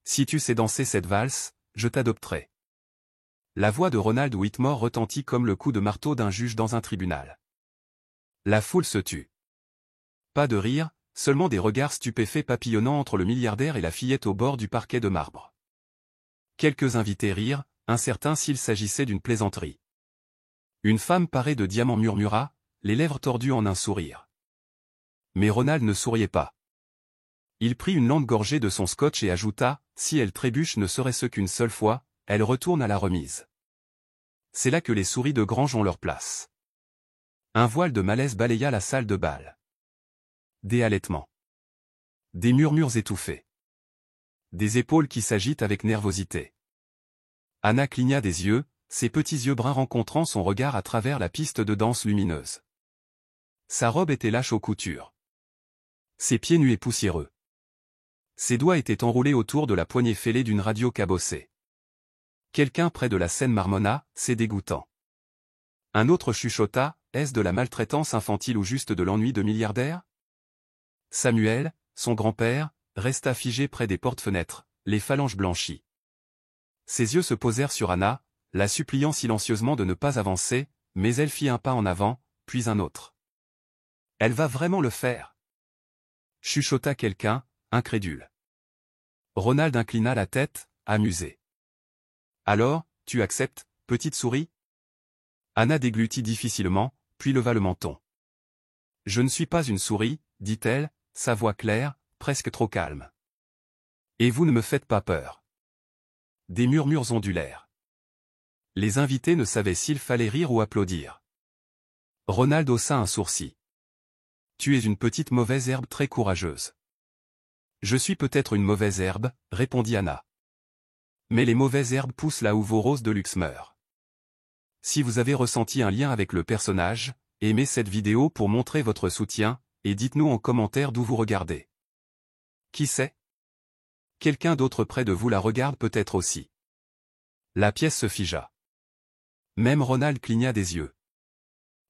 Si tu sais danser cette valse, je t'adopterai. La voix de Ronald Whitmore retentit comme le coup de marteau d'un juge dans un tribunal. La foule se tut. Pas de rire, seulement des regards stupéfaits papillonnant entre le milliardaire et la fillette au bord du parquet de marbre. Quelques invités rirent, incertains s'il s'agissait d'une plaisanterie. Une femme parée de diamants murmura, les lèvres tordues en un sourire. Mais Ronald ne souriait pas. Il prit une lente gorgée de son scotch et ajouta, si elle trébuche ne serait-ce qu'une seule fois, elle retourne à la remise. C'est là que les souris de grange ont leur place. Un voile de malaise balaya la salle de bal. Des halètements. Des murmures étouffés. Des épaules qui s'agitent avec nervosité. Anna cligna des yeux, ses petits yeux bruns rencontrant son regard à travers la piste de danse lumineuse. Sa robe était lâche aux coutures. Ses pieds nus et poussiéreux. Ses doigts étaient enroulés autour de la poignée fêlée d'une radio cabossée. Quelqu'un près de la scène marmonna, c'est dégoûtant. Un autre chuchota, est-ce de la maltraitance infantile ou juste de l'ennui de milliardaire? Samuel, son grand-père, resta figé près des portes-fenêtres, les phalanges blanchies. Ses yeux se posèrent sur Anna, la suppliant silencieusement de ne pas avancer, mais elle fit un pas en avant, puis un autre. Elle va vraiment le faire? Chuchota quelqu'un, incrédule. Ronald inclina la tête, amusé. Alors, tu acceptes, petite souris? Anna déglutit difficilement, puis leva le menton. Je ne suis pas une souris, dit-elle, sa voix claire, presque trop calme. Et vous ne me faites pas peur. Des murmures ondulèrent. Les invités ne savaient s'il fallait rire ou applaudir. Ronald haussa un sourcil. Tu es une petite mauvaise herbe très courageuse. Je suis peut-être une mauvaise herbe, répondit Anna. Mais les mauvaises herbes poussent là où vos roses de luxe meurent. Si vous avez ressenti un lien avec le personnage, aimez cette vidéo pour montrer votre soutien, et dites-nous en commentaire d'où vous regardez. Qui sait? Quelqu'un d'autre près de vous la regarde peut-être aussi. La pièce se figea. Même Ronald cligna des yeux.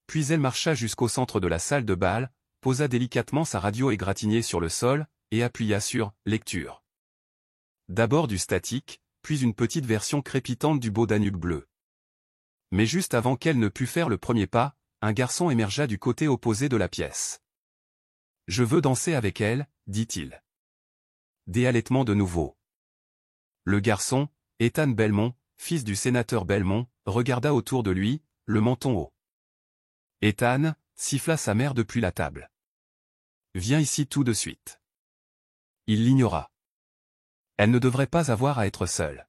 Puis elle marcha jusqu'au centre de la salle de bal, posa délicatement sa radio égratignée sur le sol, et appuya sur « Lecture ». D'abord du statique, puis une petite version crépitante du beau Danube bleu. Mais juste avant qu'elle ne pût faire le premier pas, un garçon émergea du côté opposé de la pièce. « Je veux danser avec elle », dit-il. Des halètements de nouveau. Le garçon, Ethan Belmont, fils du sénateur Belmont, regarda autour de lui, le menton haut. Ethan, siffla sa mère depuis la table. Viens ici tout de suite. Il l'ignora. Elle ne devrait pas avoir à être seule.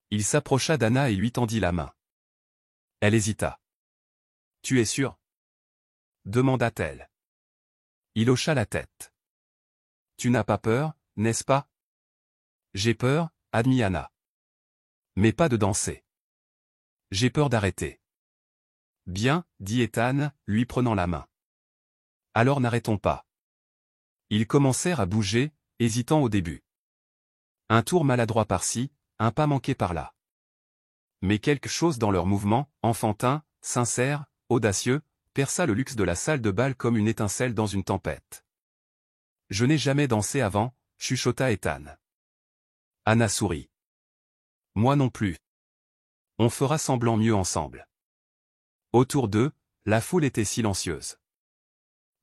Il s'approcha d'Anna et lui tendit la main. Elle hésita. Tu es sûr? Demanda-t-elle. Il hocha la tête. Tu n'as pas peur, n'est-ce pas? J'ai peur, admit Anna. Mais pas de danser. J'ai peur d'arrêter. Bien, dit Ethan, lui prenant la main. Alors n'arrêtons pas. Ils commencèrent à bouger, hésitant au début. Un tour maladroit par-ci, un pas manqué par-là. Mais quelque chose dans leur mouvement, enfantin, sincère, audacieux, perça le luxe de la salle de bal comme une étincelle dans une tempête. Je n'ai jamais dansé avant, chuchota Ethan. Anna sourit. Moi non plus. On fera semblant mieux ensemble. Autour d'eux, la foule était silencieuse.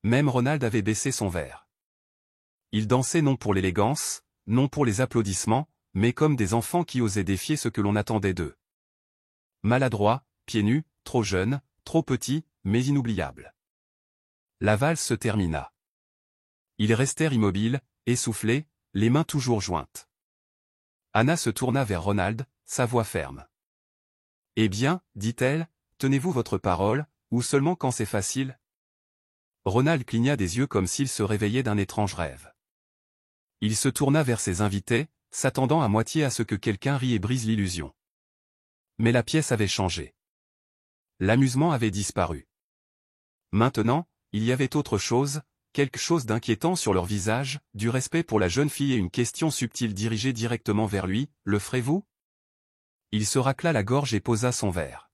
Même Ronald avait baissé son verre. Ils dansaient non pour l'élégance, non pour les applaudissements, mais comme des enfants qui osaient défier ce que l'on attendait d'eux. Maladroits, pieds nus, trop jeunes, trop petits, mais inoubliables. La valse se termina. Ils restèrent immobiles, essoufflés, les mains toujours jointes. Anna se tourna vers Ronald, sa voix ferme. Eh bien, dit-elle, tenez-vous votre parole, ou seulement quand c'est facile? Ronald cligna des yeux comme s'il se réveillait d'un étrange rêve. Il se tourna vers ses invités, s'attendant à moitié à ce que quelqu'un rie et brise l'illusion. Mais la pièce avait changé. L'amusement avait disparu. Maintenant, il y avait autre chose, quelque chose d'inquiétant sur leur visage, du respect pour la jeune fille et une question subtile dirigée directement vers lui, le ferez-vous? Il se racla la gorge et posa son verre.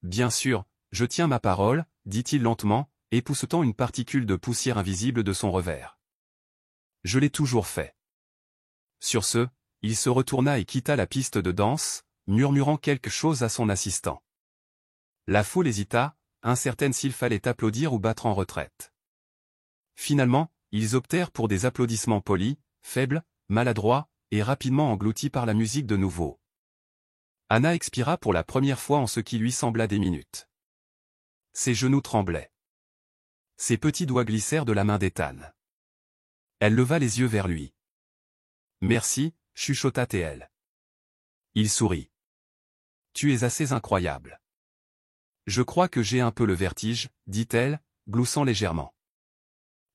Bien sûr, je tiens ma parole, dit-il lentement, époussetant une particule de poussière invisible de son revers. Je l'ai toujours fait. Sur ce, il se retourna et quitta la piste de danse, murmurant quelque chose à son assistant. La foule hésita, incertaine s'il fallait applaudir ou battre en retraite. Finalement, ils optèrent pour des applaudissements polis, faibles, maladroits, et rapidement engloutis par la musique de nouveau. Anna expira pour la première fois en ce qui lui sembla des minutes. Ses genoux tremblaient. Ses petits doigts glissèrent de la main d'Ethan. Elle leva les yeux vers lui. « Merci », chuchota-t-elle. Il sourit. « Tu es assez incroyable. »« Je crois que j'ai un peu le vertige, » dit-elle, gloussant légèrement.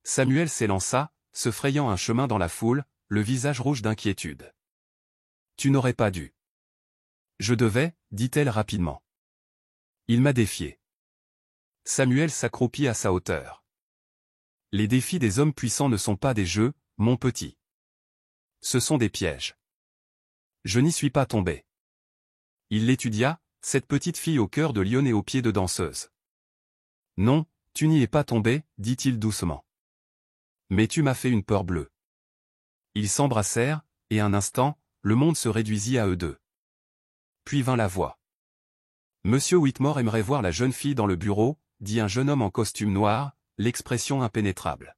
Samuel s'élança, se frayant un chemin dans la foule, le visage rouge d'inquiétude. « Tu n'aurais pas dû. »« Je devais, » dit-elle rapidement. « Il m'a défié. » Samuel s'accroupit à sa hauteur. « Les défis des hommes puissants ne sont pas des jeux, mon petit. Ce sont des pièges. Je n'y suis pas tombé. » Il l'étudia, cette petite fille au cœur de lion et aux pieds de danseuse. « Non, tu n'y es pas tombé, » dit-il doucement. « Mais tu m'as fait une peur bleue. » Ils s'embrassèrent, et un instant, le monde se réduisit à eux deux. Puis vint la voix. « Monsieur Whitmore aimerait voir la jeune fille dans le bureau, » dit un jeune homme en costume noir, l'expression impénétrable.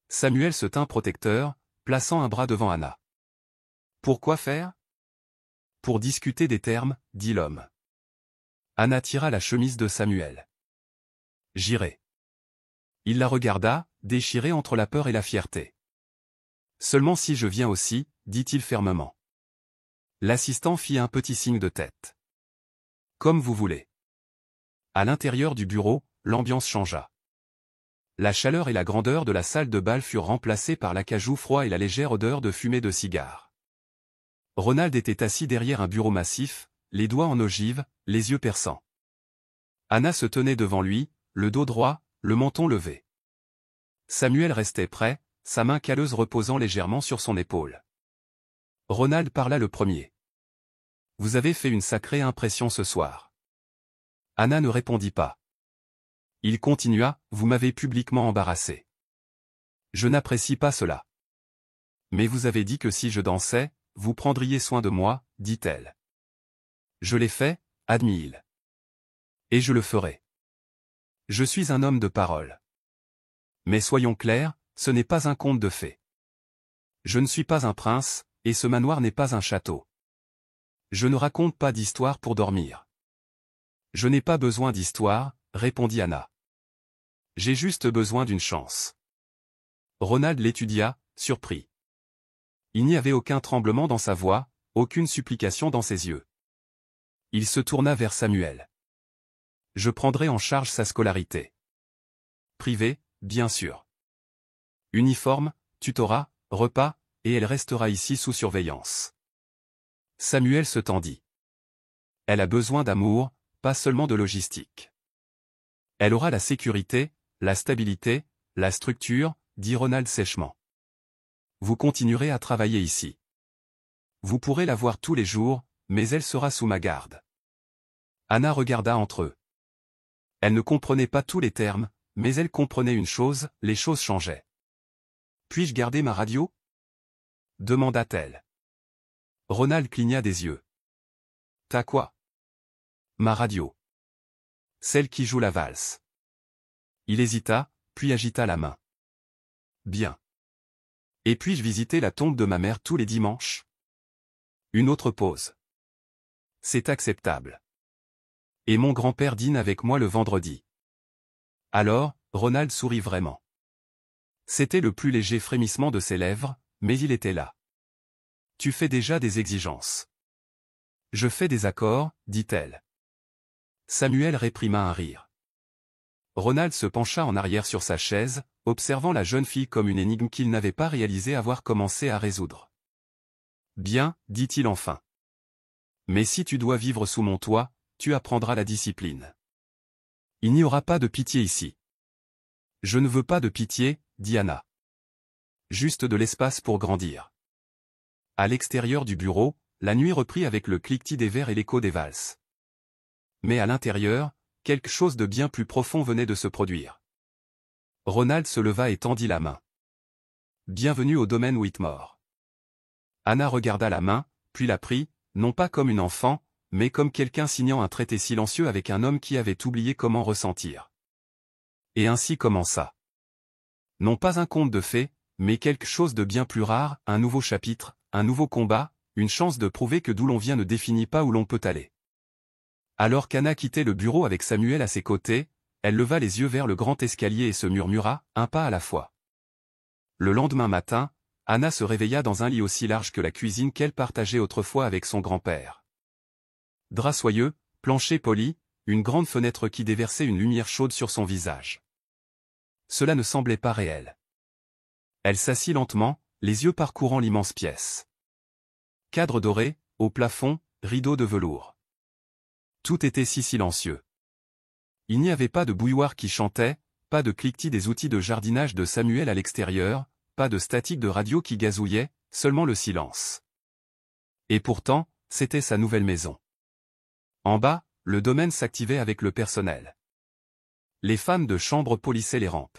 Samuel se tint protecteur, plaçant un bras devant Anna. « Pourquoi faire ?»« Pour discuter des termes, » dit l'homme. Anna tira la chemise de Samuel. « J'irai. » Il la regarda, déchiré entre la peur et la fierté. « Seulement si je viens aussi, » dit-il fermement. L'assistant fit un petit signe de tête. « Comme vous voulez. » À l'intérieur du bureau, l'ambiance changea. La chaleur et la grandeur de la salle de bal furent remplacées par l'acajou froid et la légère odeur de fumée de cigare. Ronald était assis derrière un bureau massif, les doigts en ogive, les yeux perçants. Anna se tenait devant lui, le dos droit, le menton levé. Samuel restait près, sa main calleuse reposant légèrement sur son épaule. Ronald parla le premier. « Vous avez fait une sacrée impression ce soir. » Anna ne répondit pas. Il continua, « Vous m'avez publiquement embarrassé. Je n'apprécie pas cela. Mais vous avez dit que si je dansais, vous prendriez soin de moi, » dit-elle. Je l'ai fait, admit-il. Et je le ferai. Je suis un homme de parole. Mais soyons clairs, ce n'est pas un conte de fées. Je ne suis pas un prince, et ce manoir n'est pas un château. Je ne raconte pas d'histoire pour dormir. Je n'ai pas besoin d'histoire, répondit Anna. J'ai juste besoin d'une chance. Ronald l'étudia, surpris. Il n'y avait aucun tremblement dans sa voix, aucune supplication dans ses yeux. Il se tourna vers Samuel. Je prendrai en charge sa scolarité. Privée, bien sûr. Uniforme, tutorat, repas, et elle restera ici sous surveillance. Samuel se tendit. Elle a besoin d'amour, pas seulement de logistique. Elle aura la sécurité, la stabilité, la structure, dit Ronald sèchement. Vous continuerez à travailler ici. Vous pourrez la voir tous les jours, mais elle sera sous ma garde. Anna regarda entre eux. Elle ne comprenait pas tous les termes, mais elle comprenait une chose, les choses changeaient. Puis-je garder ma radio ? Demanda-t-elle. Ronald cligna des yeux. T'as quoi ? Ma radio. Celle qui joue la valse. Il hésita, puis agita la main. Bien. Et puis-je visiter la tombe de ma mère tous les dimanches ? Une autre pause. C'est acceptable. Et mon grand-père dîne avec moi le vendredi. Alors, Ronald sourit vraiment. C'était le plus léger frémissement de ses lèvres, mais il était là. Tu fais déjà des exigences. Je fais des accords, dit-elle. Samuel réprima un rire. Ronald se pencha en arrière sur sa chaise, observant la jeune fille comme une énigme qu'il n'avait pas réalisé avoir commencé à résoudre. Bien, dit-il enfin. Mais si tu dois vivre sous mon toit, tu apprendras la discipline. Il n'y aura pas de pitié ici. Je ne veux pas de pitié, dit Anna. Juste de l'espace pour grandir. À l'extérieur du bureau, la nuit reprit avec le cliquetis des verres et l'écho des valses. Mais à l'intérieur, quelque chose de bien plus profond venait de se produire. Ronald se leva et tendit la main. Bienvenue au domaine Whitmore. Anna regarda la main, puis la prit, non pas comme une enfant, mais comme quelqu'un signant un traité silencieux avec un homme qui avait oublié comment ressentir. Et ainsi commença. Non pas un conte de fées, mais quelque chose de bien plus rare, un nouveau chapitre, un nouveau combat, une chance de prouver que d'où l'on vient ne définit pas où l'on peut aller. Alors qu'Anna quittait le bureau avec Samuel à ses côtés, elle leva les yeux vers le grand escalier et se murmura, un pas à la fois. Le lendemain matin, Anna se réveilla dans un lit aussi large que la cuisine qu'elle partageait autrefois avec son grand-père. Drap soyeux, plancher poli, une grande fenêtre qui déversait une lumière chaude sur son visage. Cela ne semblait pas réel. Elle s'assit lentement, les yeux parcourant l'immense pièce. Cadre doré, au plafond, rideaux de velours. Tout était si silencieux. Il n'y avait pas de bouilloire qui chantait, pas de cliquetis des outils de jardinage de Samuel à l'extérieur, pas de statique de radio qui gazouillait, seulement le silence. Et pourtant, c'était sa nouvelle maison. En bas, le domaine s'activait avec le personnel. Les femmes de chambre polissaient les rampes.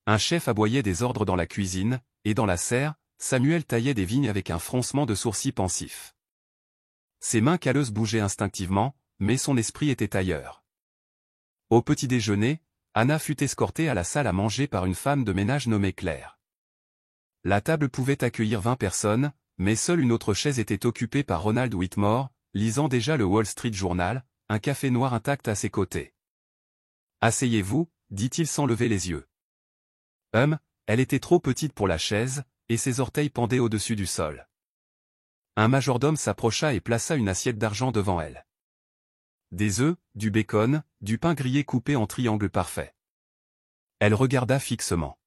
Un chef aboyait des ordres dans la cuisine, et dans la serre, Samuel taillait des vignes avec un froncement de sourcils pensif. Ses mains calleuses bougeaient instinctivement, mais son esprit était ailleurs. Au petit déjeuner, Anna fut escortée à la salle à manger par une femme de ménage nommée Claire. La table pouvait accueillir 20 personnes, mais seule une autre chaise était occupée par Ronald Whitmore, lisant déjà le Wall Street Journal, un café noir intact à ses côtés. « Asseyez-vous, dit-il sans lever les yeux. Elle était trop petite pour la chaise, et ses orteils pendaient au-dessus du sol. Un majordome s'approcha et plaça une assiette d'argent devant elle. Des œufs, du bacon, du pain grillé coupé en triangles parfaits. Elle regarda fixement.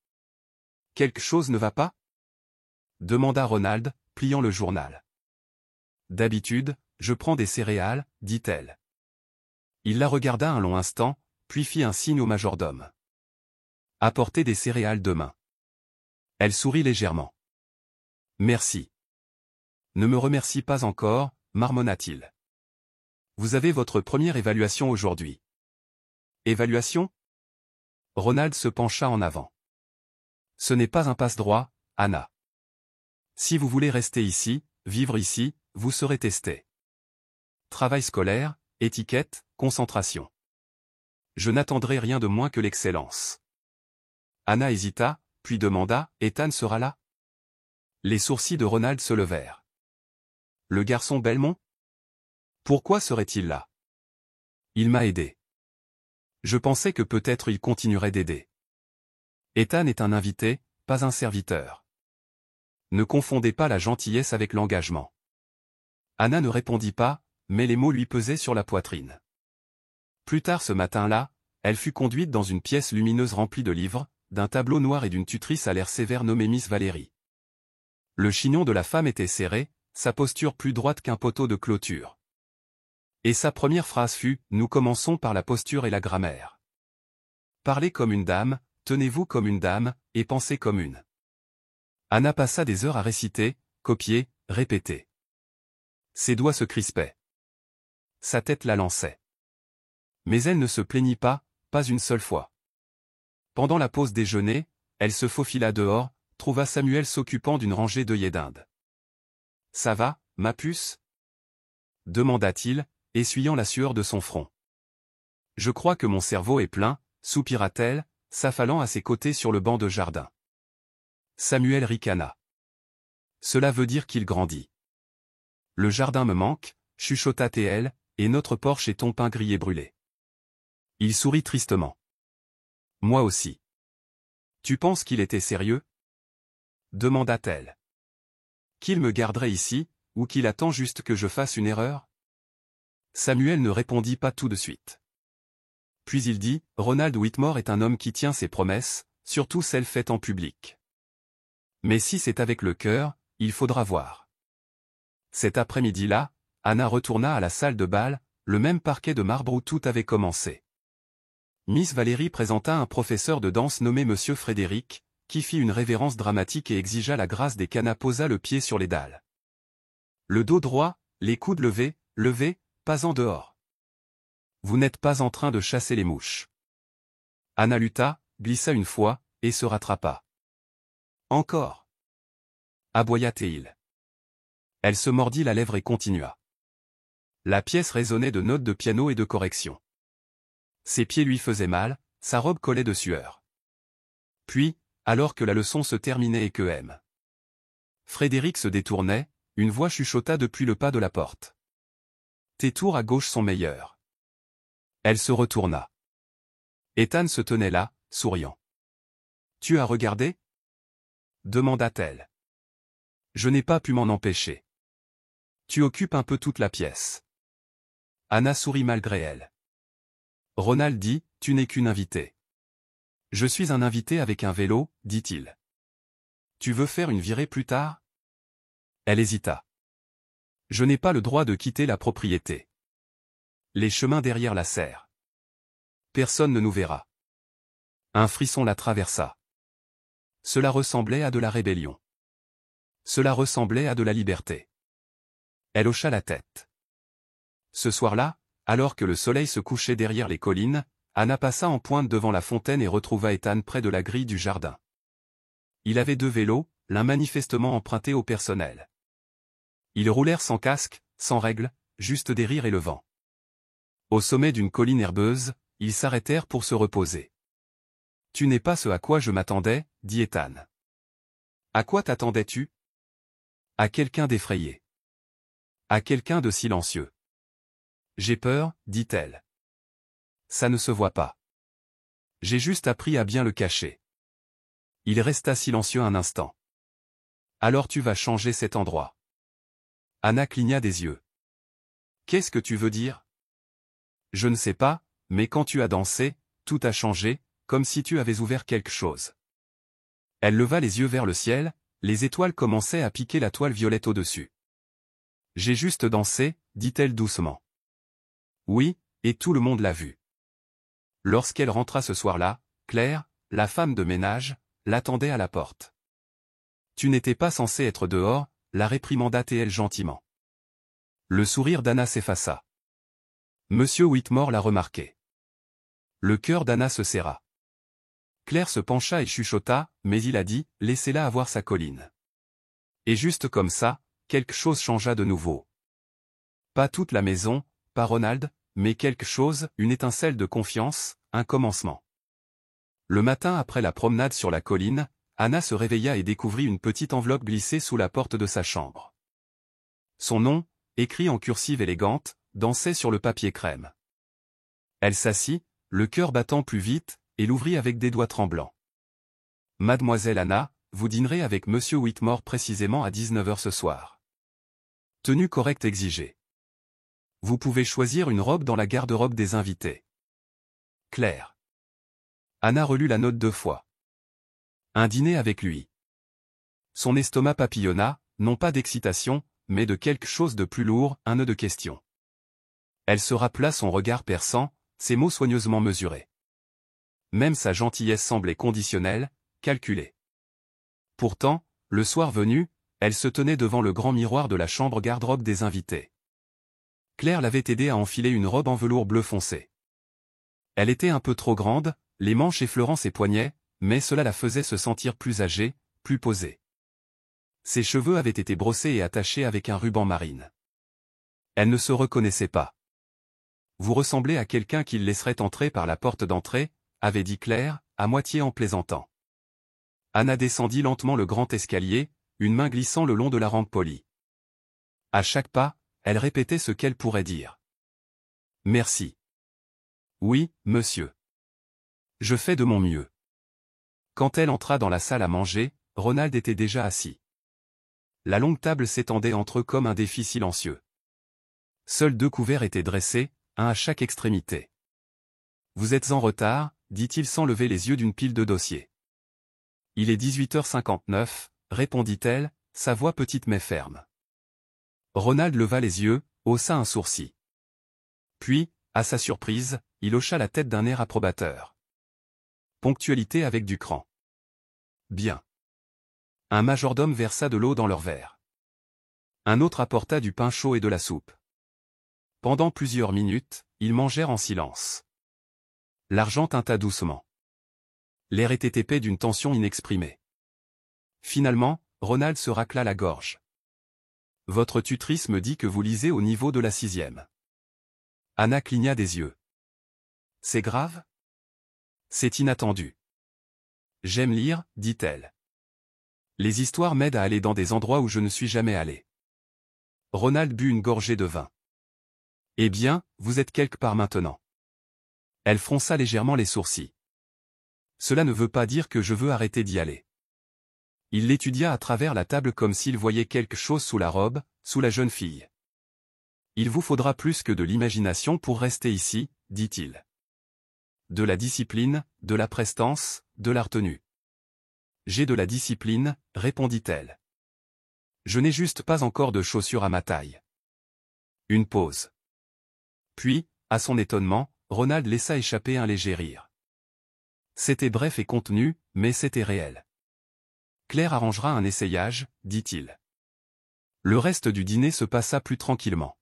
« Quelque chose ne va pas ?» demanda Ronald, pliant le journal. « D'habitude, je prends des céréales, dit-elle. » Il la regarda un long instant, puis fit un signe au majordome. « Apportez des céréales demain. » Elle sourit légèrement. « Merci. »« Ne me remercie pas encore, marmonna-t-il. Vous avez votre première évaluation aujourd'hui. » « Évaluation ?» Ronald se pencha en avant. « Ce n'est pas un passe-droit, Anna. Si vous voulez rester ici, vivre ici, vous serez testé. Travail scolaire, étiquette, concentration. Je n'attendrai rien de moins que l'excellence. » Anna hésita, puis demanda, « Ethan sera là ?» Les sourcils de Ronald se levèrent. « Le garçon Belmont ? Pourquoi serait-il là ? Il m'a aidé. Je pensais que peut-être il continuerait d'aider. Ethan est un invité, pas un serviteur. Ne confondez pas la gentillesse avec l'engagement. » Anna ne répondit pas, mais les mots lui pesaient sur la poitrine. Plus tard ce matin-là, elle fut conduite dans une pièce lumineuse remplie de livres, d'un tableau noir et d'une tutrice à l'air sévère nommée Miss Valérie. Le chignon de la femme était serré, sa posture plus droite qu'un poteau de clôture. Et sa première phrase fut « Nous commençons par la posture et la grammaire. Parlez comme une dame, tenez-vous comme une dame, et pensez comme une. » Anna passa des heures à réciter, copier, répéter. Ses doigts se crispaient. Sa tête la lançait. Mais elle ne se plaignit pas une seule fois. Pendant la pause déjeuner, elle se faufila dehors, trouva Samuel s'occupant d'une rangée d'œillets d'Inde. « Ça va, ma puce ?» demanda-t-il, essuyant la sueur de son front. « Je crois que mon cerveau est plein, » soupira-t-elle, s'affalant à ses côtés sur le banc de jardin. Samuel ricana. « Cela veut dire qu'il grandit. Le jardin me manque, chuchota-t-elle, et notre porche est ton pain grillé brûlé. » Il sourit tristement. « Moi aussi. »« Tu penses qu'il était sérieux ? » demanda-t-elle. « Qu'il me garderait ici, ou qu'il attend juste que je fasse une erreur ?» Samuel ne répondit pas tout de suite. Puis il dit, « Ronald Whitmore est un homme qui tient ses promesses, surtout celles faites en public. Mais si c'est avec le cœur, il faudra voir. » Cet après-midi-là, Anna retourna à la salle de bal, le même parquet de marbre où tout avait commencé. Miss Valérie présenta un professeur de danse nommé Monsieur Frédéric, qui fit une révérence dramatique et exigea la grâce des canapes, posa le pied sur les dalles. Le dos droit, les coudes levés, pas en dehors. Vous n'êtes pas en train de chasser les mouches. Anna lutta, glissa une fois, et se rattrapa. Encore. Aboya-t-il. Elle se mordit la lèvre et continua. La pièce résonnait de notes de piano et de corrections. Ses pieds lui faisaient mal, sa robe collait de sueur. Puis, alors que la leçon se terminait et que M. Frédéric se détournait, une voix chuchota depuis le pas de la porte. Tes tours à gauche sont meilleurs. Elle se retourna. Ethan se tenait là, souriant. Tu as regardé? Demanda-t-elle. Je n'ai pas pu m'en empêcher. Tu occupes un peu toute la pièce. Anna sourit malgré elle. Ronald dit, tu n'es qu'une invitée. Je suis un invité avec un vélo, dit-il. Tu veux faire une virée plus tard? Elle hésita. Je n'ai pas le droit de quitter la propriété. Les chemins derrière la serre. Personne ne nous verra. Un frisson la traversa. Cela ressemblait à de la rébellion. Cela ressemblait à de la liberté. Elle hocha la tête. Ce soir-là, alors que le soleil se couchait derrière les collines, Anna passa en pointe devant la fontaine et retrouva Ethan près de la grille du jardin. Il avait 2 vélos, l'un manifestement emprunté au personnel. Ils roulèrent sans casque, sans règle, juste des rires et le vent. Au sommet d'une colline herbeuse, ils s'arrêtèrent pour se reposer. « Tu n'es pas ce à quoi je m'attendais, » dit Ethan. « À quoi t'attendais-tu ? » À quelqu'un d'effrayé. À quelqu'un de silencieux. « J'ai peur, » dit-elle. « Ça ne se voit pas. J'ai juste appris à bien le cacher. » Il resta silencieux un instant. « Alors tu vas changer cet endroit. » Anna cligna des yeux. « Qu'est-ce que tu veux dire ? » Je ne sais pas, mais quand tu as dansé, tout a changé, comme si tu avais ouvert quelque chose. Elle leva les yeux vers le ciel, les étoiles commençaient à piquer la toile violette au-dessus. J'ai juste dansé, dit-elle doucement. Oui, et tout le monde l'a vu. Lorsqu'elle rentra ce soir-là, Claire, la femme de ménage, l'attendait à la porte. Tu n'étais pas censé être dehors, la réprimanda-t-elle gentiment. Le sourire d'Anna s'effaça. Monsieur Whitmore l'a remarqué. Le cœur d'Anna se serra. Claire se pencha et chuchota, mais il a dit, laissez-la avoir sa colline. Et juste comme ça, quelque chose changea de nouveau. Pas toute la maison, pas Ronald, mais quelque chose, une étincelle de confiance, un commencement. Le matin après la promenade sur la colline, Anna se réveilla et découvrit une petite enveloppe glissée sous la porte de sa chambre. Son nom, écrit en cursive élégante, dansait sur le papier crème. Elle s'assit, le cœur battant plus vite, et l'ouvrit avec des doigts tremblants. Mademoiselle Anna, vous dînerez avec Monsieur Whitmore précisément à 19h ce soir. Tenue correcte exigée. Vous pouvez choisir une robe dans la garde-robe des invités. Claire. Anna relut la note 2 fois. Un dîner avec lui. Son estomac papillonna, non pas d'excitation, mais de quelque chose de plus lourd, un nœud de question. Elle se rappela son regard perçant, ses mots soigneusement mesurés. Même sa gentillesse semblait conditionnelle, calculée. Pourtant, le soir venu, elle se tenait devant le grand miroir de la chambre garde-robe des invités. Claire l'avait aidée à enfiler une robe en velours bleu foncé. Elle était un peu trop grande, les manches effleurant ses poignets, mais cela la faisait se sentir plus âgée, plus posée. Ses cheveux avaient été brossés et attachés avec un ruban marine. Elle ne se reconnaissait pas. Vous ressemblez à quelqu'un qu'il laisserait entrer par la porte d'entrée, avait dit Claire, à moitié en plaisantant. Anna descendit lentement le grand escalier, une main glissant le long de la rampe polie. À chaque pas, elle répétait ce qu'elle pourrait dire. Merci. Oui, monsieur. Je fais de mon mieux. Quand elle entra dans la salle à manger, Ronald était déjà assis. La longue table s'étendait entre eux comme un défi silencieux. Seuls 2 couverts étaient dressés, un à chaque extrémité. Vous êtes en retard, dit-il sans lever les yeux d'une pile de dossiers. Il est 18h59, répondit-elle, sa voix petite mais ferme. Ronald leva les yeux, haussa un sourcil. Puis, à sa surprise, il hocha la tête d'un air approbateur. Ponctualité avec du cran. Bien. Un majordome versa de l'eau dans leur verre. Un autre apporta du pain chaud et de la soupe. Pendant plusieurs minutes, ils mangèrent en silence. L'argent tinta doucement. L'air était épais d'une tension inexprimée. Finalement, Ronald se racla la gorge. Votre tutrice me dit que vous lisez au niveau de la 6e. Anna cligna des yeux. C'est grave? C'est inattendu. J'aime lire, dit-elle. Les histoires m'aident à aller dans des endroits où je ne suis jamais allé. Ronald but une gorgée de vin. Eh bien, vous êtes quelque part maintenant. Elle fronça légèrement les sourcils. Cela ne veut pas dire que je veux arrêter d'y aller. Il l'étudia à travers la table comme s'il voyait quelque chose sous la robe, sous la jeune fille. Il vous faudra plus que de l'imagination pour rester ici, dit-il. De la discipline, de la prestance, de la retenue. J'ai de la discipline, répondit-elle. Je n'ai juste pas encore de chaussures à ma taille. Une pause. Puis, à son étonnement, Ronald laissa échapper un léger rire. C'était bref et contenu, mais c'était réel. Claire arrangera un essayage, dit-il. Le reste du dîner se passa plus tranquillement.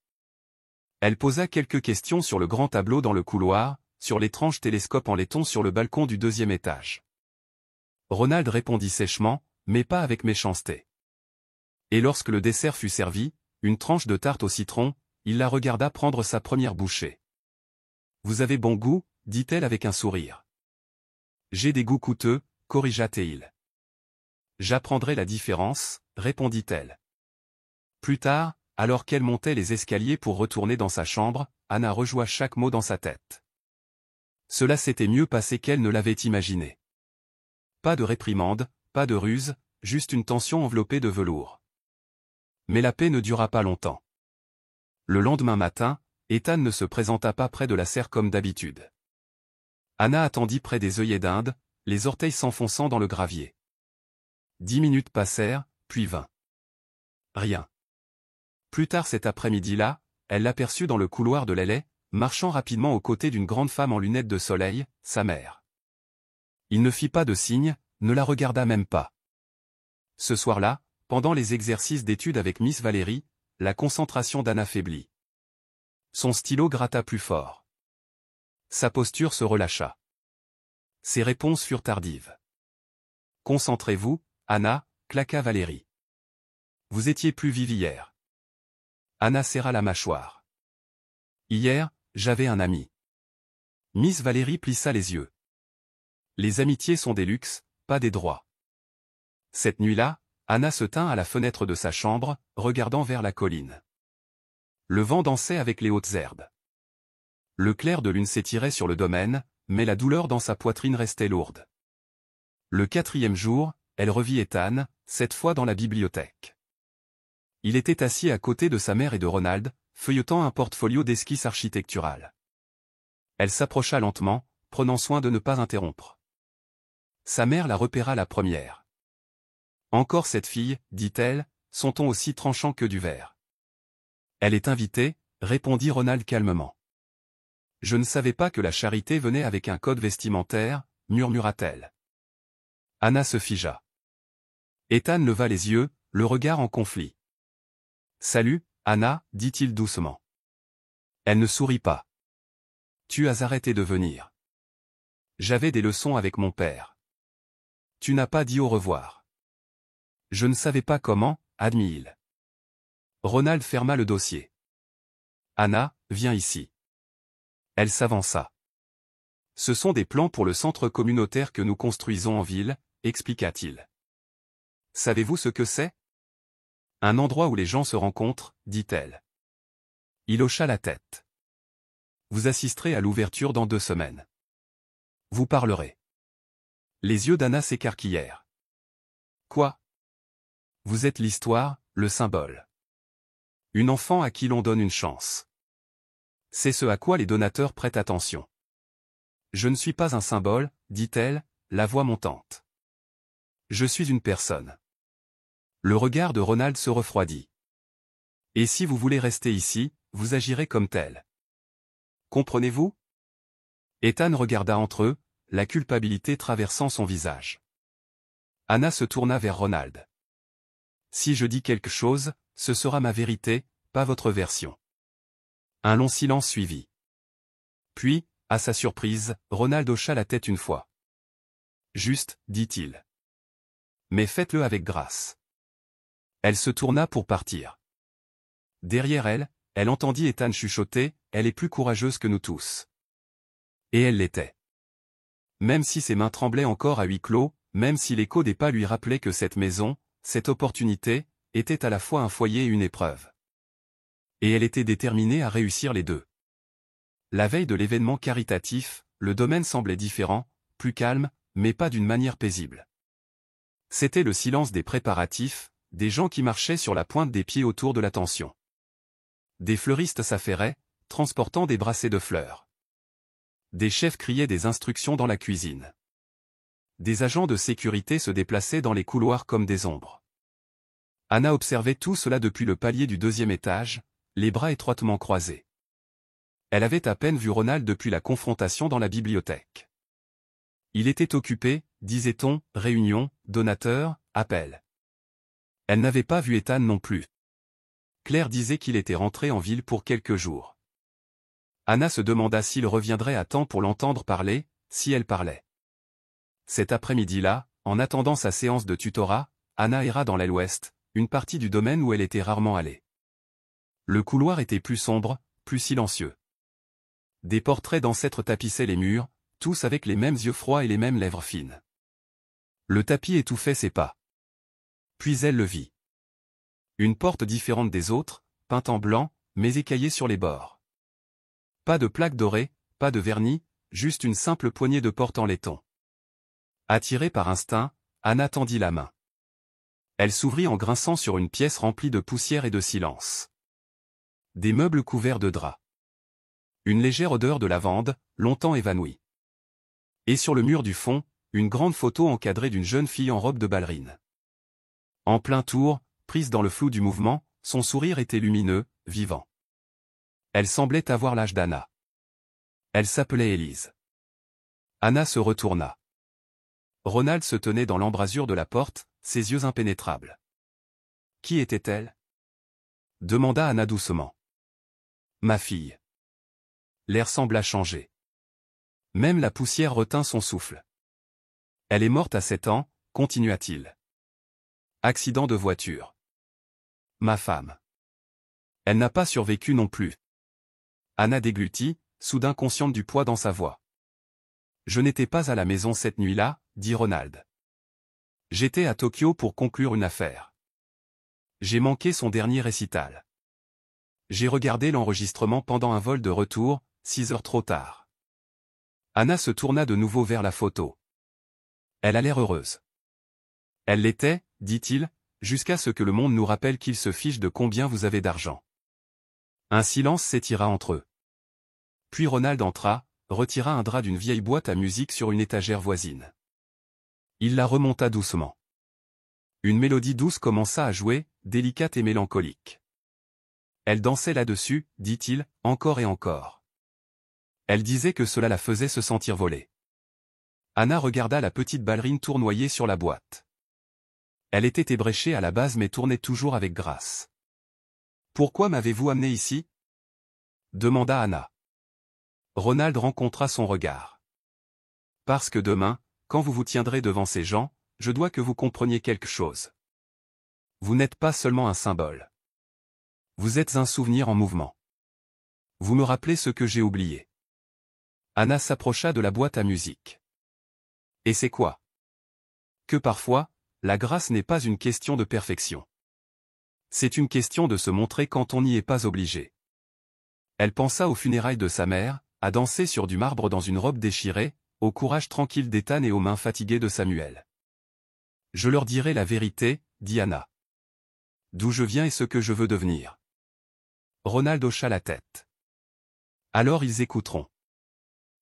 Elle posa quelques questions sur le grand tableau dans le couloir, sur l'étrange télescope en laiton sur le balcon du 2e étage. Ronald répondit sèchement, mais pas avec méchanceté. Et lorsque le dessert fut servi, une tranche de tarte au citron, il la regarda prendre sa première bouchée. « Vous avez bon goût » dit-elle avec un sourire. « J'ai des goûts coûteux » corrigea-t-il. « J'apprendrai la différence » répondit-elle. Plus tard, alors qu'elle montait les escaliers pour retourner dans sa chambre, Anna rejoua chaque mot dans sa tête. Cela s'était mieux passé qu'elle ne l'avait imaginé. Pas de réprimande, pas de ruse, juste une tension enveloppée de velours. Mais la paix ne dura pas longtemps. Le lendemain matin, Ethan ne se présenta pas près de la serre comme d'habitude. Anna attendit près des œillets d'Inde, les orteils s'enfonçant dans le gravier. 10 minutes passèrent, puis 20. Rien. Plus tard cet après-midi-là, elle l'aperçut dans le couloir de l'aile, marchant rapidement aux côtés d'une grande femme en lunettes de soleil, sa mère. Il ne fit pas de signe, ne la regarda même pas. Ce soir-là, pendant les exercices d'études avec Miss Valérie, la concentration d'Anna faiblit. Son stylo gratta plus fort. Sa posture se relâcha. Ses réponses furent tardives. « Concentrez-vous, Anna » claqua Valérie. « Vous étiez plus vive hier. » Anna serra la mâchoire. « Hier, j'avais un ami. » Miss Valérie plissa les yeux. « Les amitiés sont des luxes, pas des droits. » Cette nuit-là, Anna se tint à la fenêtre de sa chambre, regardant vers la colline. Le vent dansait avec les hautes herbes. Le clair de lune s'étirait sur le domaine, mais la douleur dans sa poitrine restait lourde. Le 4e jour, elle revit Ethan, cette fois dans la bibliothèque. Il était assis à côté de sa mère et de Ronald, feuilletant un portfolio d'esquisses architecturales. Elle s'approcha lentement, prenant soin de ne pas interrompre. Sa mère la repéra la première. « Encore cette fille, dit-elle, son ton aussi tranchant que du verre. »« Elle est invitée, » répondit Ronald calmement. « Je ne savais pas que la charité venait avec un code vestimentaire, » murmura-t-elle. Anna se figea. Ethan leva les yeux, le regard en conflit. « Salut, Anna, dit-il doucement. Elle ne sourit pas. « Tu as arrêté de venir. »« J'avais des leçons avec mon père. »« Tu n'as pas dit au revoir. »« Je ne savais pas comment, » admit-il. Ronald ferma le dossier. « Anna, viens ici. » Elle s'avança. « Ce sont des plans pour le centre communautaire que nous construisons en ville, » expliqua-t-il. « Savez-vous ce que c'est ? » Un endroit où les gens se rencontrent, dit-elle. Il hocha la tête. Vous assisterez à l'ouverture dans 2 semaines. Vous parlerez. Les yeux d'Anna s'écarquillèrent. Quoi ? Vous êtes l'histoire, le symbole. Une enfant à qui l'on donne une chance. C'est ce à quoi les donateurs prêtent attention. Je ne suis pas un symbole, dit-elle, la voix montante. Je suis une personne. Le regard de Ronald se refroidit. Et si vous voulez rester ici, vous agirez comme tel. Comprenez-vous ? Ethan regarda entre eux, la culpabilité traversant son visage. Anna se tourna vers Ronald. Si je dis quelque chose, ce sera ma vérité, pas votre version. Un long silence suivit. Puis, à sa surprise, Ronald hocha la tête une fois. Juste, dit-il. Mais faites-le avec grâce. Elle se tourna pour partir. Derrière elle, elle entendit Ethan chuchoter, « Elle est plus courageuse que nous tous. » Et elle l'était. Même si ses mains tremblaient encore à huis clos, même si l'écho des pas lui rappelait que cette maison, cette opportunité, était à la fois un foyer et une épreuve. Et elle était déterminée à réussir les deux. La veille de l'événement caritatif, le domaine semblait différent, plus calme, mais pas d'une manière paisible. C'était le silence des préparatifs, des gens qui marchaient sur la pointe des pieds autour de l'attention. Des fleuristes s'affairaient, transportant des brassées de fleurs. Des chefs criaient des instructions dans la cuisine. Des agents de sécurité se déplaçaient dans les couloirs comme des ombres. Anna observait tout cela depuis le palier du 2e étage, les bras étroitement croisés. Elle avait à peine vu Ronald depuis la confrontation dans la bibliothèque. Il était occupé, disait-on, réunion, donateur, appel. Elle n'avait pas vu Ethan non plus. Claire disait qu'il était rentré en ville pour quelques jours. Anna se demanda s'il reviendrait à temps pour l'entendre parler, si elle parlait. Cet après-midi-là, en attendant sa séance de tutorat, Anna erra dans l'aile ouest, une partie du domaine où elle était rarement allée. Le couloir était plus sombre, plus silencieux. Des portraits d'ancêtres tapissaient les murs, tous avec les mêmes yeux froids et les mêmes lèvres fines. Le tapis étouffait ses pas. Puis elle le vit. Une porte différente des autres, peinte en blanc, mais écaillée sur les bords. Pas de plaque dorée, pas de vernis, juste une simple poignée de porte en laiton. Attirée par instinct, Anna tendit la main. Elle s'ouvrit en grinçant sur une pièce remplie de poussière et de silence. Des meubles couverts de draps. Une légère odeur de lavande, longtemps évanouie. Et sur le mur du fond, une grande photo encadrée d'une jeune fille en robe de ballerine. En plein tour, prise dans le flou du mouvement, son sourire était lumineux, vivant. Elle semblait avoir l'âge d'Anna. Elle s'appelait Élise. Anna se retourna. Ronald se tenait dans l'embrasure de la porte, ses yeux impénétrables. Qui était-elle? Demanda Anna doucement. Ma fille. L'air sembla changer. Même la poussière retint son souffle. Elle est morte à 7 ans, continua-t-il. Accident de voiture. Ma femme. Elle n'a pas survécu non plus. Anna déglutit, soudain consciente du poids dans sa voix. Je n'étais pas à la maison cette nuit-là, dit Ronald. J'étais à Tokyo pour conclure une affaire. J'ai manqué son dernier récital. J'ai regardé l'enregistrement pendant un vol de retour, 6 heures trop tard. Anna se tourna de nouveau vers la photo. Elle a l'air heureuse. Elle l'était, dit-il, jusqu'à ce que le monde nous rappelle qu'il se fiche de combien vous avez d'argent. Un silence s'étira entre eux. Puis Ronald entra, retira un drap d'une vieille boîte à musique sur une étagère voisine. Il la remonta doucement. Une mélodie douce commença à jouer, délicate et mélancolique. Elle dansait là-dessus, dit-il, encore et encore. Elle disait que cela la faisait se sentir volée. Anna regarda la petite ballerine tournoyer sur la boîte. Elle était ébréchée à la base mais tournait toujours avec grâce. « Pourquoi m'avez-vous amené ici ?» demanda Anna. Ronald rencontra son regard. « Parce que demain, quand vous vous tiendrez devant ces gens, je dois que vous compreniez quelque chose. Vous n'êtes pas seulement un symbole. Vous êtes un souvenir en mouvement. Vous me rappelez ce que j'ai oublié. » Anna s'approcha de la boîte à musique. « Et c'est quoi ? Que parfois, la grâce n'est pas une question de perfection. C'est une question de se montrer quand on n'y est pas obligé. » Elle pensa aux funérailles de sa mère, à danser sur du marbre dans une robe déchirée, au courage tranquille d'Ethan et aux mains fatiguées de Samuel. « Je leur dirai la vérité, dit Anna. D'où je viens et ce que je veux devenir. » Ronald hocha la tête. Alors ils écouteront.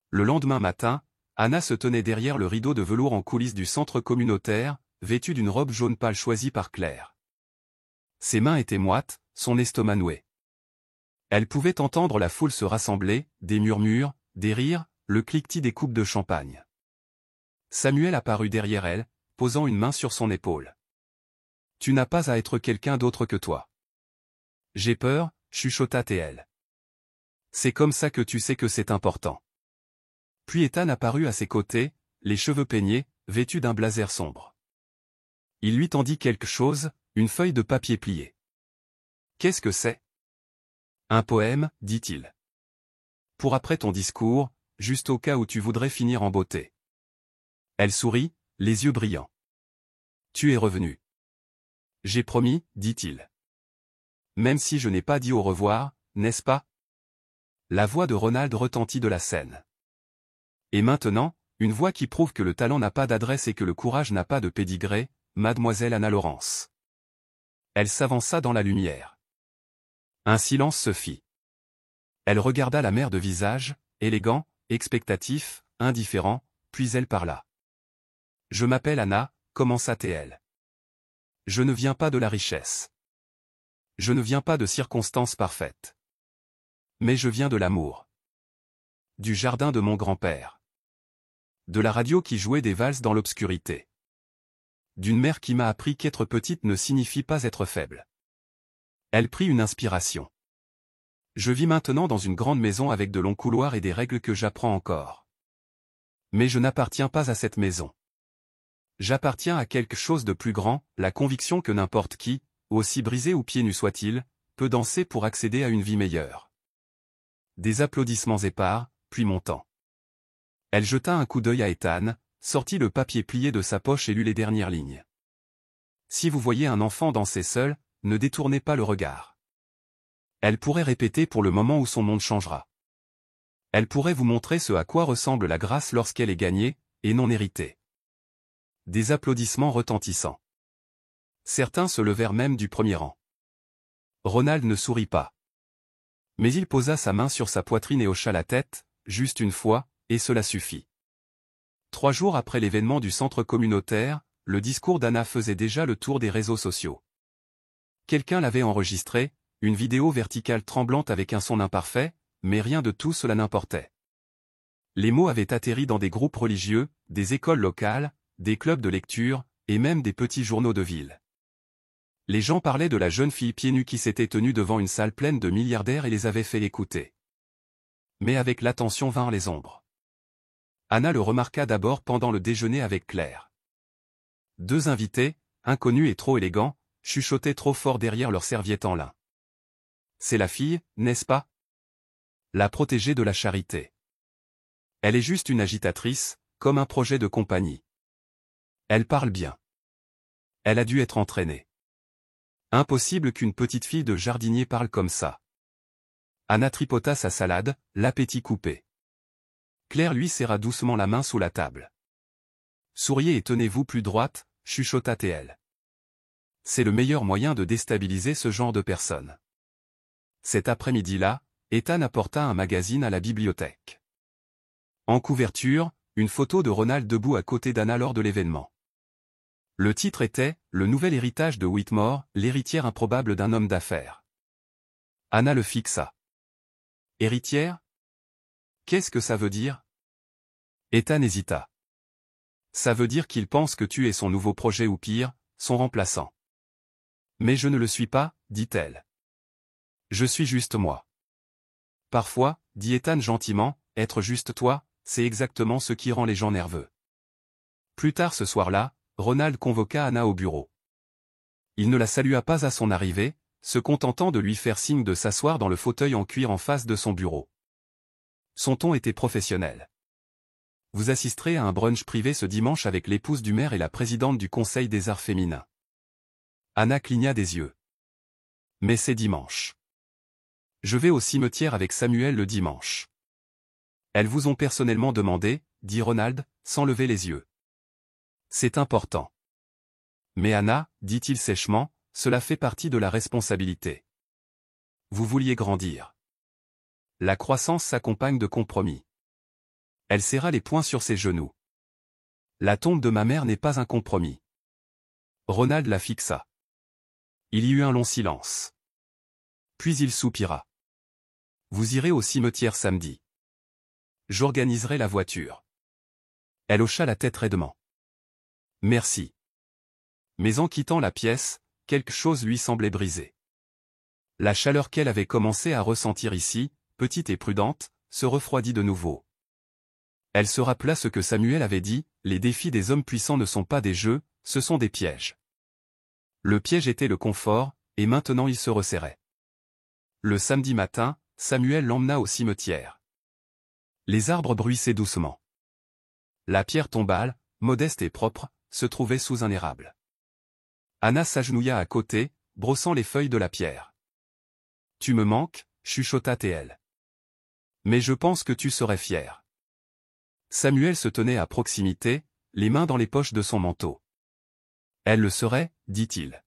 Le lendemain matin, Anna se tenait derrière le rideau de velours en coulisses du centre communautaire, vêtue d'une robe jaune pâle choisie par Claire. Ses mains étaient moites, son estomac noué. Elle pouvait entendre la foule se rassembler, des murmures, des rires, le cliquetis des coupes de champagne. Samuel apparut derrière elle, posant une main sur son épaule. « Tu n'as pas à être quelqu'un d'autre que toi. »« J'ai peur, » chuchota-t-elle. « C'est comme ça que tu sais que c'est important. » Puis Ethan apparut à ses côtés, les cheveux peignés, vêtu d'un blazer sombre. Il lui tendit quelque chose, une feuille de papier pliée. « Qu'est-ce que c'est ? Un poème, dit-il. Pour après ton discours, juste au cas où tu voudrais finir en beauté. Elle sourit, les yeux brillants. Tu es revenu. J'ai promis, dit-il. Même si je n'ai pas dit au revoir, n'est-ce pas? La voix de Ronald retentit de la scène. Et maintenant, une voix qui prouve que le talent n'a pas d'adresse et que le courage n'a pas de pédigré, mademoiselle Anna Laurence. Elle s'avança dans la lumière. Un silence se fit. Elle regarda la mère de visage, élégant, expectatif, indifférent, puis elle parla. Je m'appelle Anna, commença-t-elle. Je ne viens pas de la richesse. Je ne viens pas de circonstances parfaites. Mais je viens de l'amour. Du jardin de mon grand-père. De la radio qui jouait des valses dans l'obscurité. D'une mère qui m'a appris qu'être petite ne signifie pas être faible. Elle prit une inspiration. Je vis maintenant dans une grande maison avec de longs couloirs et des règles que j'apprends encore. Mais je n'appartiens pas à cette maison. J'appartiens à quelque chose de plus grand, la conviction que n'importe qui, aussi brisé ou pieds nus soit-il, peut danser pour accéder à une vie meilleure. Des applaudissements épars, puis montant. Elle jeta un coup d'œil à Ethan, sortit le papier plié de sa poche et lut les dernières lignes. Si vous voyez un enfant danser seul, ne détournez pas le regard. Elle pourrait répéter pour le moment où son monde changera. Elle pourrait vous montrer ce à quoi ressemble la grâce lorsqu'elle est gagnée, et non héritée. Des applaudissements retentissants. Certains se levèrent même du premier rang. Ronald ne sourit pas. Mais il posa sa main sur sa poitrine et hocha la tête, juste une fois, et cela suffit. 3 jours après l'événement du centre communautaire, le discours d'Anna faisait déjà le tour des réseaux sociaux. Quelqu'un l'avait enregistré, une vidéo verticale tremblante avec un son imparfait, mais rien de tout cela n'importait. Les mots avaient atterri dans des groupes religieux, des écoles locales, des clubs de lecture, et même des petits journaux de ville. Les gens parlaient de la jeune fille pieds nus qui s'était tenue devant une salle pleine de milliardaires et les avait fait écouter. Mais avec l'attention vinrent les ombres. Anna le remarqua d'abord pendant le déjeuner avec Claire. 2 invités, inconnus et trop élégants, chuchotaient trop fort derrière leurs serviettes en lin. C'est la fille, n'est-ce pas? La protégée de la charité. Elle est juste une agitatrice, comme un projet de compagnie. Elle parle bien. Elle a dû être entraînée. Impossible qu'une petite fille de jardinier parle comme ça. Anna tripota sa salade, l'appétit coupé. Claire lui serra doucement la main sous la table. Souriez et tenez-vous plus droite, chuchota-t-elle. C'est le meilleur moyen de déstabiliser ce genre de personnes. Cet après-midi-là, Ethan apporta un magazine à la bibliothèque. En couverture, une photo de Ronald debout à côté d'Anna lors de l'événement. Le titre était « Le nouvel héritage de Whitmore, l'héritière improbable d'un homme d'affaires ». Anna le fixa. « Héritière? Qu'est-ce que ça veut dire ?» Ethan hésita. « Ça veut dire qu'il pense que tu es son nouveau projet ou pire, son remplaçant. »« Mais je ne le suis pas, dit-elle. Je suis juste moi. » Parfois, dit Ethan gentiment, être juste toi, c'est exactement ce qui rend les gens nerveux. Plus tard ce soir-là, Ronald convoqua Anna au bureau. Il ne la salua pas à son arrivée, se contentant de lui faire signe de s'asseoir dans le fauteuil en cuir en face de son bureau. Son ton était professionnel. Vous assisterez à un brunch privé ce dimanche avec l'épouse du maire et la présidente du Conseil des arts féminins. Anna cligna des yeux. Mais c'est dimanche. Je vais au cimetière avec Samuel le dimanche. Elles vous ont personnellement demandé, dit Ronald, sans lever les yeux. C'est important. Mais Anna, dit-il sèchement, cela fait partie de la responsabilité. Vous vouliez grandir. La croissance s'accompagne de compromis. Elle serra les poings sur ses genoux. La tombe de ma mère n'est pas un compromis. Ronald la fixa. Il y eut un long silence. Puis il soupira. Vous irez au cimetière samedi. J'organiserai la voiture. Elle hocha la tête raidement. Merci. Mais en quittant la pièce, quelque chose lui semblait brisé. La chaleur qu'elle avait commencé à ressentir ici, petite et prudente, se refroidit de nouveau. Elle se rappela ce que Samuel avait dit, les défis des hommes puissants ne sont pas des jeux, ce sont des pièges. Le piège était le confort, et maintenant il se resserrait. Le samedi matin, Samuel l'emmena au cimetière. Les arbres bruissaient doucement. La pierre tombale, modeste et propre, se trouvait sous un érable. Anna s'agenouilla à côté, brossant les feuilles de la pierre. « Tu me manques, chuchota Théel. Mais je pense que tu serais fier. » Samuel se tenait à proximité, les mains dans les poches de son manteau. « Elle le serait, dit-il. »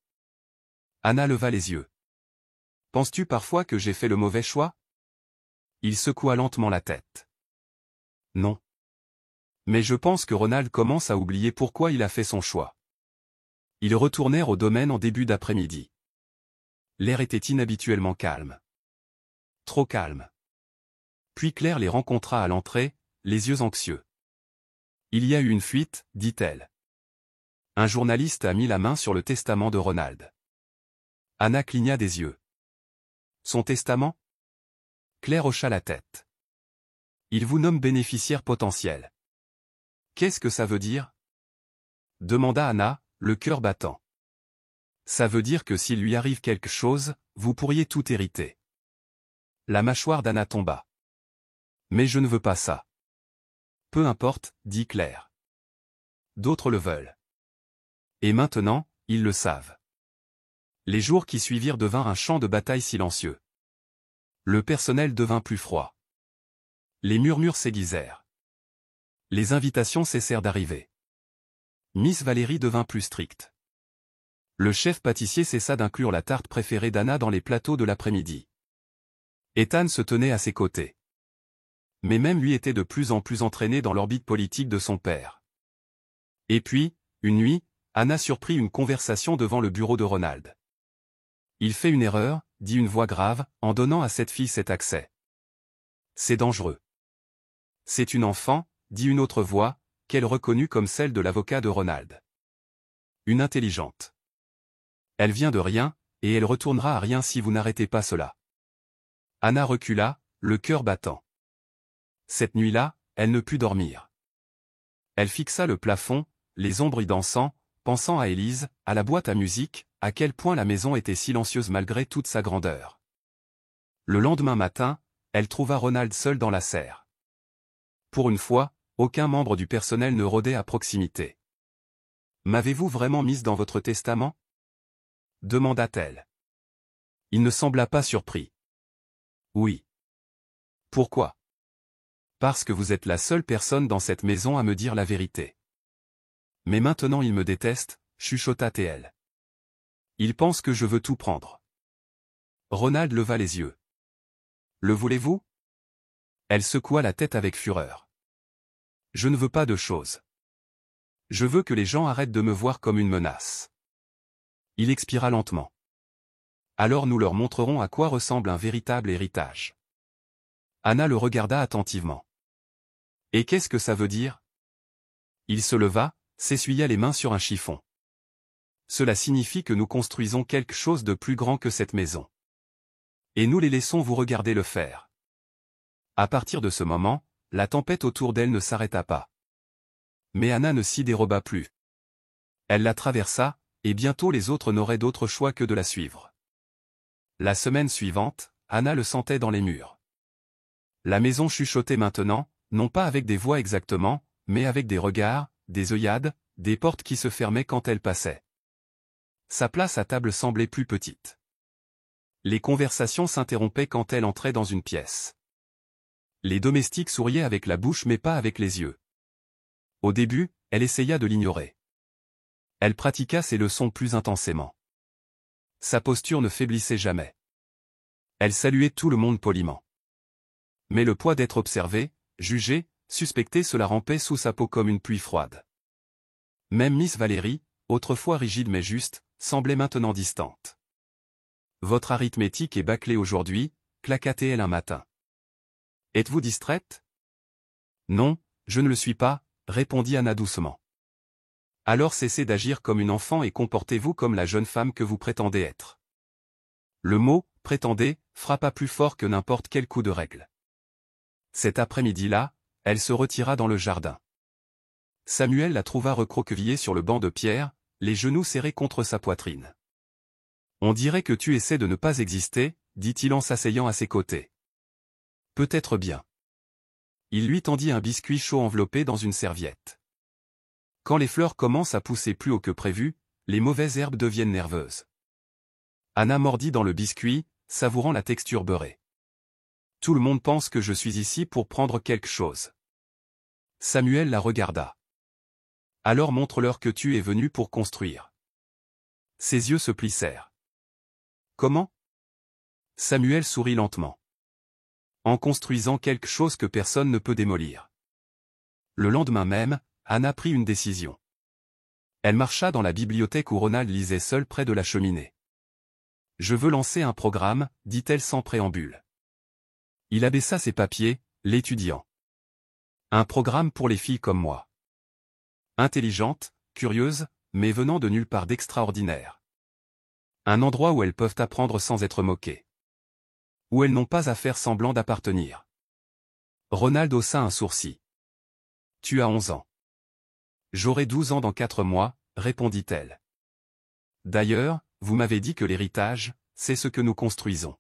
Anna leva les yeux. « Penses-tu parfois que j'ai fait le mauvais choix ?» Il secoua lentement la tête. « Non. Mais je pense que Ronald commence à oublier pourquoi il a fait son choix. » Ils retournèrent au domaine en début d'après-midi. L'air était inhabituellement calme. Trop calme. Puis Claire les rencontra à l'entrée, les yeux anxieux. « Il y a eu une fuite, dit-elle. Un journaliste a mis la main sur le testament de Ronald. » Anna cligna des yeux. « Son testament ?» Claire hocha la tête. « Il vous nomme bénéficiaire potentiel. »« Qu'est-ce que ça veut dire ?» demanda Anna, le cœur battant. « Ça veut dire que s'il lui arrive quelque chose, vous pourriez tout hériter. » La mâchoire d'Anna tomba. « Mais je ne veux pas ça. »« Peu importe, dit Claire. D'autres le veulent. Et maintenant, ils le savent. » Les jours qui suivirent devinrent un champ de bataille silencieux. Le personnel devint plus froid. Les murmures s'aiguisèrent. Les invitations cessèrent d'arriver. Miss Valérie devint plus stricte. Le chef pâtissier cessa d'inclure la tarte préférée d'Anna dans les plateaux de l'après-midi. Ethan se tenait à ses côtés. Mais même lui était de plus en plus entraîné dans l'orbite politique de son père. Et puis, une nuit, Anna surprit une conversation devant le bureau de Ronald. « Il fait une erreur, dit une voix grave, en donnant à cette fille cet accès. C'est dangereux. »« C'est une enfant, dit une autre voix, qu'elle reconnut comme celle de l'avocat de Ronald. Une intelligente. Elle vient de rien, et elle retournera à rien si vous n'arrêtez pas cela. » Anna recula, le cœur battant. Cette nuit-là, elle ne put dormir. Elle fixa le plafond, les ombres y dansant, pensant à Élise, à la boîte à musique, à quel point la maison était silencieuse malgré toute sa grandeur. Le lendemain matin, elle trouva Ronald seul dans la serre. Pour une fois, aucun membre du personnel ne rôdait à proximité. « M'avez-vous vraiment mise dans votre testament ?» demanda-t-elle. Il ne sembla pas surpris. « Oui. »« Pourquoi ?»« Parce que vous êtes la seule personne dans cette maison à me dire la vérité. »« Mais maintenant il me déteste, chuchota Théel. Il pense que je veux tout prendre. » Ronald leva les yeux. « Le voulez-vous » Elle secoua la tête avec fureur. « Je ne veux pas de choses. Je veux que les gens arrêtent de me voir comme une menace. » Il expira lentement. « Alors nous leur montrerons à quoi ressemble un véritable héritage. » Anna le regarda attentivement. « Et qu'est-ce que ça veut dire ?» Il se leva, s'essuya les mains sur un chiffon. « Cela signifie que nous construisons quelque chose de plus grand que cette maison. Et nous les laissons vous regarder le faire. » À partir de ce moment, la tempête autour d'elle ne s'arrêta pas. Mais Anna ne s'y déroba plus. Elle la traversa, et bientôt les autres n'auraient d'autre choix que de la suivre. La semaine suivante, Anna le sentait dans les murs. La maison chuchotait maintenant, non pas avec des voix exactement, mais avec des regards, des œillades, des portes qui se fermaient quand elle passait. Sa place à table semblait plus petite. Les conversations s'interrompaient quand elle entrait dans une pièce. Les domestiques souriaient avec la bouche mais pas avec les yeux. Au début, elle essaya de l'ignorer. Elle pratiqua ses leçons plus intensément. Sa posture ne faiblissait jamais. Elle saluait tout le monde poliment. Mais le poids d'être observée, jugée, suspectée cela rampait sous sa peau comme une pluie froide. Même Miss Valérie, autrefois rigide mais juste, semblait maintenant distante. « Votre arithmétique est bâclée aujourd'hui » claqua-t-elle un matin. « Êtes-vous distraite ?»« Non, je ne le suis pas » répondit Anna doucement. « Alors cessez d'agir comme une enfant et comportez-vous comme la jeune femme que vous prétendez être. » Le mot « prétendez » frappa plus fort que n'importe quel coup de règle. Cet après-midi-là, elle se retira dans le jardin. Samuel la trouva recroquevillée sur le banc de pierre, les genoux serrés contre sa poitrine. « On dirait que tu essaies de ne pas exister, » dit-il en s'asseyant à ses côtés. Peut-être bien. Il lui tendit un biscuit chaud enveloppé dans une serviette. Quand les fleurs commencent à pousser plus haut que prévu, les mauvaises herbes deviennent nerveuses. Anna mordit dans le biscuit, savourant la texture beurrée. Tout le monde pense que je suis ici pour prendre quelque chose. Samuel la regarda. Alors montre-leur que tu es venu pour construire. Ses yeux se plissèrent. Comment? Samuel sourit lentement. En construisant quelque chose que personne ne peut démolir. Le lendemain même, Anna prit une décision. Elle marcha dans la bibliothèque où Ronald lisait seul près de la cheminée. Je veux lancer un programme, dit-elle sans préambule. Il abaissa ses papiers, l'étudiant. Un programme pour les filles comme moi. Intelligentes, curieuses, mais venant de nulle part d'extraordinaire. Un endroit où elles peuvent apprendre sans être moquées. Où elles n'ont pas à faire semblant d'appartenir. Ronald haussa un sourcil. Tu as 11 ans. J'aurai 12 ans dans 4 mois, répondit-elle. D'ailleurs, vous m'avez dit que l'héritage, c'est ce que nous construisons.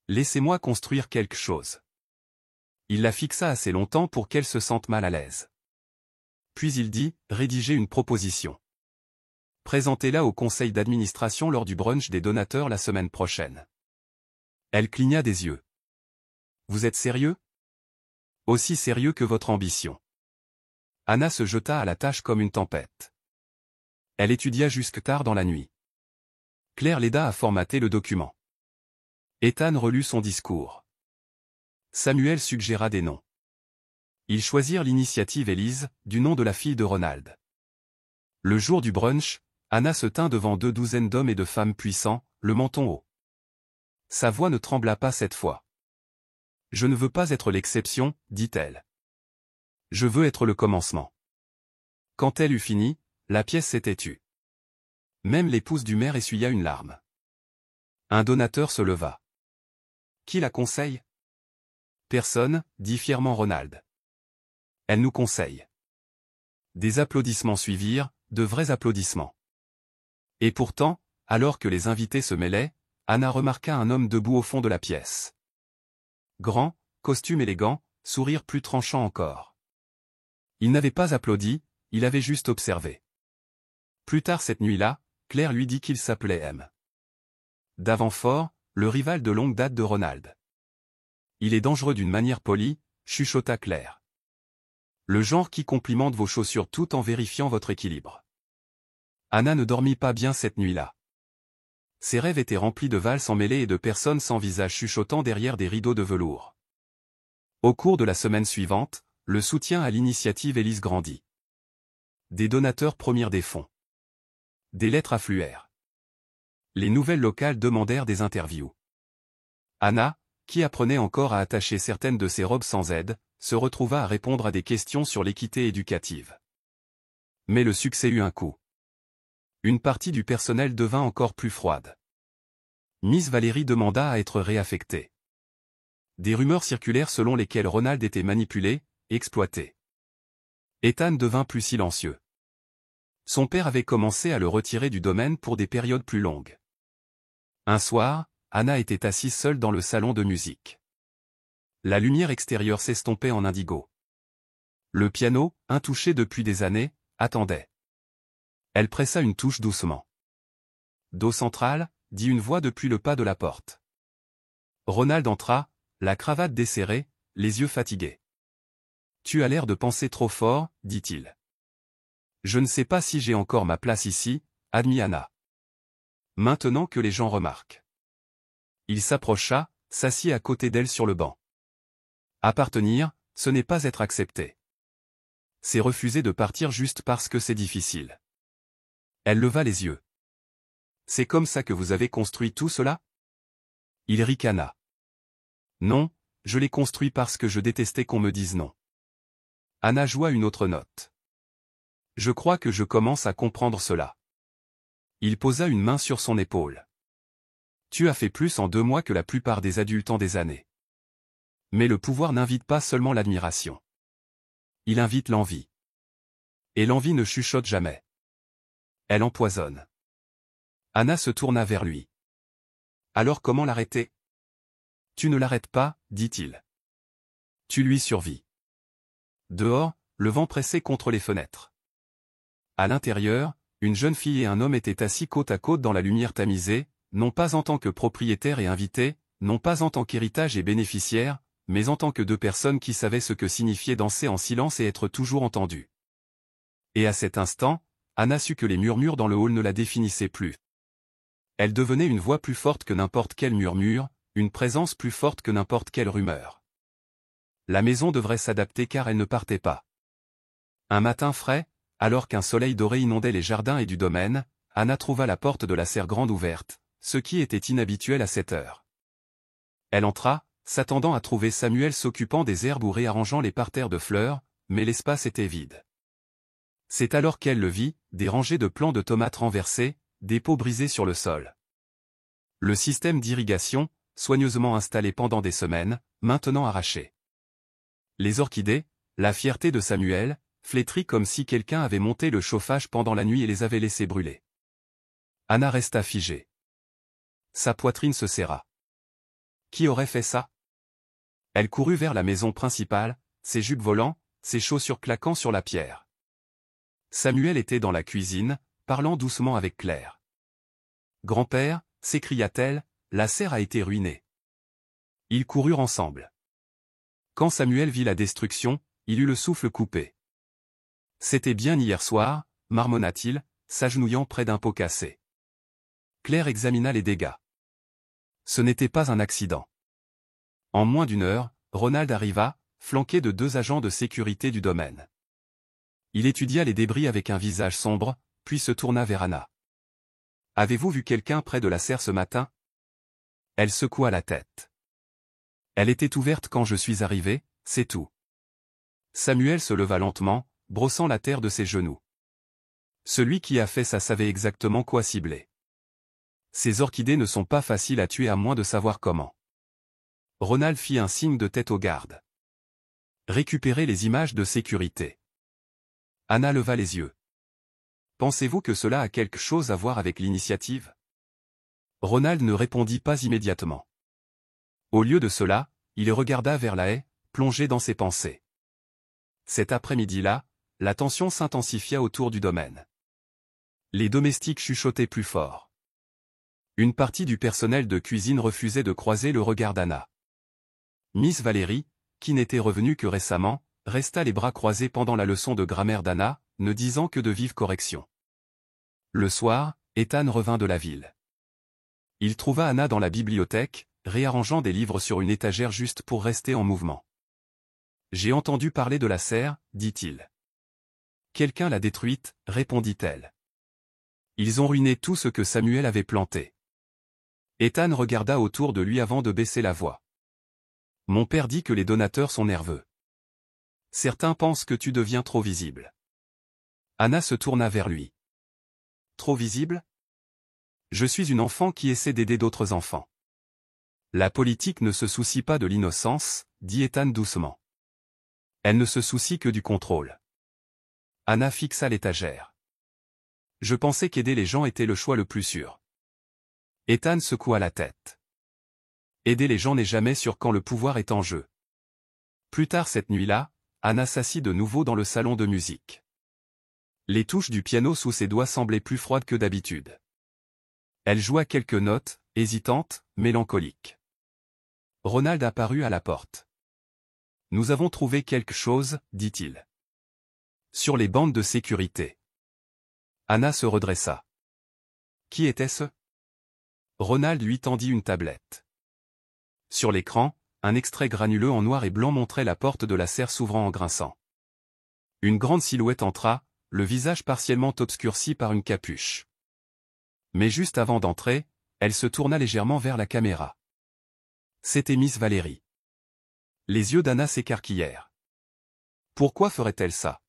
Laissez-moi construire quelque chose. Il la fixa assez longtemps pour qu'elle se sente mal à l'aise. Puis il dit, rédigez une proposition. Présentez-la au conseil d'administration lors du brunch des donateurs la semaine prochaine. Elle cligna des yeux. Vous êtes sérieux? Aussi sérieux que votre ambition. Anna se jeta à la tâche comme une tempête. Elle étudia jusque tard dans la nuit. Claire l'aida à formater le document. Ethan relut son discours. Samuel suggéra des noms. Ils choisirent l'initiative Élise, du nom de la fille de Ronald. Le jour du brunch, Anna se tint devant 2 douzaines d'hommes et de femmes puissants, le menton haut. Sa voix ne trembla pas cette fois. Je ne veux pas être l'exception, dit-elle. Je veux être le commencement. Quand elle eut fini, la pièce s'était tue. Même l'épouse du maire essuya une larme. Un donateur se leva. Qui la conseille? Personne, dit fièrement Ronald. Elle nous conseille. Des applaudissements suivirent, de vrais applaudissements. Et pourtant, alors que les invités se mêlaient, Anna remarqua un homme debout au fond de la pièce. Grand, costume élégant, sourire plus tranchant encore. Il n'avait pas applaudi, il avait juste observé. Plus tard cette nuit-là, Claire lui dit qu'il s'appelait M. Davenport, le rival de longue date de Ronald. Il est dangereux d'une manière polie, chuchota Claire. Le genre qui complimente vos chaussures tout en vérifiant votre équilibre. Anna ne dormit pas bien cette nuit-là. Ses rêves étaient remplis de valses emmêlées et de personnes sans visage chuchotant derrière des rideaux de velours. Au cours de la semaine suivante, le soutien à l'initiative Élise grandit. Des donateurs promirent des fonds. Des lettres affluèrent. Les nouvelles locales demandèrent des interviews. Anna, qui apprenait encore à attacher certaines de ses robes sans aide, se retrouva à répondre à des questions sur l'équité éducative. Mais le succès eut un coût. Une partie du personnel devint encore plus froide. Miss Valérie demanda à être réaffectée. Des rumeurs circulèrent selon lesquelles Ronald était manipulé, exploité. Ethan devint plus silencieux. Son père avait commencé à le retirer du domaine pour des périodes plus longues. Un soir, Anna était assise seule dans le salon de musique. La lumière extérieure s'estompait en indigo. Le piano, intouché depuis des années, attendait. Elle pressa une touche doucement. Do central, dit une voix depuis le pas de la porte. Ronald entra, la cravate desserrée, les yeux fatigués. Tu as l'air de penser trop fort, dit-il. Je ne sais pas si j'ai encore ma place ici, admit Anna. Maintenant que les gens remarquent. Il s'approcha, s'assit à côté d'elle sur le banc. Appartenir, ce n'est pas être accepté. C'est refuser de partir juste parce que c'est difficile. Elle leva les yeux. C'est comme ça que vous avez construit tout cela? Il ricana. Non, je l'ai construit parce que je détestais qu'on me dise non. Anna joua une autre note. Je crois que je commence à comprendre cela. Il posa une main sur son épaule. Tu as fait plus en 2 mois que la plupart des adultes en des années. Mais le pouvoir n'invite pas seulement l'admiration. Il invite l'envie. Et l'envie ne chuchote jamais. Elle empoisonne. Anna se tourna vers lui. Alors comment l'arrêter? Tu ne l'arrêtes pas, dit-il. Tu lui survis. Dehors, le vent pressait contre les fenêtres. À l'intérieur, une jeune fille et un homme étaient assis côte à côte dans la lumière tamisée, non pas en tant que propriétaires et invités, non pas en tant qu'héritage et bénéficiaires, mais en tant que deux personnes qui savaient ce que signifiait danser en silence et être toujours entendues. Et à cet instant, Anna sut que les murmures dans le hall ne la définissaient plus. Elle devenait une voix plus forte que n'importe quel murmure, une présence plus forte que n'importe quelle rumeur. La maison devrait s'adapter car elle ne partait pas. Un matin frais, alors qu'un soleil doré inondait les jardins et du domaine, Anna trouva la porte de la serre grande ouverte, ce qui était inhabituel à cette heure. Elle entra, s'attendant à trouver Samuel s'occupant des herbes ou réarrangeant les parterres de fleurs, mais l'espace était vide. C'est alors qu'elle le vit, des rangées de plants de tomates renversés, des pots brisés sur le sol. Le système d'irrigation, soigneusement installé pendant des semaines, maintenant arraché. Les orchidées, la fierté de Samuel, flétries comme si quelqu'un avait monté le chauffage pendant la nuit et les avait laissées brûler. Anna resta figée. Sa poitrine se serra. Qui aurait fait ça? Elle courut vers la maison principale, ses jupes volant, ses chaussures claquant sur la pierre. Samuel était dans la cuisine, parlant doucement avec Claire. « Grand-père » s'écria-t-elle, « la serre a été ruinée. » Ils coururent ensemble. Quand Samuel vit la destruction, il eut le souffle coupé. « C'était bien hier soir » marmonna-t-il, s'agenouillant près d'un pot cassé. Claire examina les dégâts. Ce n'était pas un accident. En moins d'une heure, Ronald arriva, flanqué de 2 agents de sécurité du domaine. Il étudia les débris avec un visage sombre, puis se tourna vers Anna. « Avez-vous vu quelqu'un près de la serre ce matin ?» Elle secoua la tête. « Elle était ouverte quand je suis arrivé, c'est tout. » Samuel se leva lentement, brossant la terre de ses genoux. Celui qui a fait ça savait exactement quoi cibler. Ces orchidées ne sont pas faciles à tuer à moins de savoir comment. Ronald fit un signe de tête aux gardes. Récupérez les images de sécurité. Anna leva les yeux. Pensez-vous que cela a quelque chose à voir avec l'initiative? Ronald ne répondit pas immédiatement. Au lieu de cela, il regarda vers la haie, plongé dans ses pensées. Cet après-midi-là, la tension s'intensifia autour du domaine. Les domestiques chuchotaient plus fort. Une partie du personnel de cuisine refusait de croiser le regard d'Anna. Miss Valérie, qui n'était revenue que récemment, resta les bras croisés pendant la leçon de grammaire d'Anna, ne disant que de vives corrections. Le soir, Ethan revint de la ville. Il trouva Anna dans la bibliothèque, réarrangeant des livres sur une étagère juste pour rester en mouvement. « J'ai entendu parler de la serre, dit-il. »« Quelqu'un l'a détruite, répondit-elle. »« Ils ont ruiné tout ce que Samuel avait planté. » Ethan regarda autour de lui avant de baisser la voix. « Mon père dit que les donateurs sont nerveux. Certains pensent que tu deviens trop visible. » Anna se tourna vers lui. « Trop visible? Je suis une enfant qui essaie d'aider d'autres enfants. » La politique ne se soucie pas de l'innocence, dit Ethan doucement. Elle ne se soucie que du contrôle. Anna fixa l'étagère. Je pensais qu'aider les gens était le choix le plus sûr. Ethan secoua la tête. Aider les gens n'est jamais sûr quand le pouvoir est en jeu. Plus tard cette nuit-là, Anna s'assit de nouveau dans le salon de musique. Les touches du piano sous ses doigts semblaient plus froides que d'habitude. Elle joua quelques notes, hésitantes, mélancoliques. Ronald apparut à la porte. « Nous avons trouvé quelque chose, dit-il. Sur les bandes de sécurité. » Anna se redressa. Qui était-ce? Ronald lui tendit une tablette. Sur l'écran, un extrait granuleux en noir et blanc montrait la porte de la serre s'ouvrant en grinçant. Une grande silhouette entra, le visage partiellement obscurci par une capuche. Mais juste avant d'entrer, elle se tourna légèrement vers la caméra. C'était Miss Valérie. Les yeux d'Anna s'écarquillèrent. Pourquoi ferait-elle ça?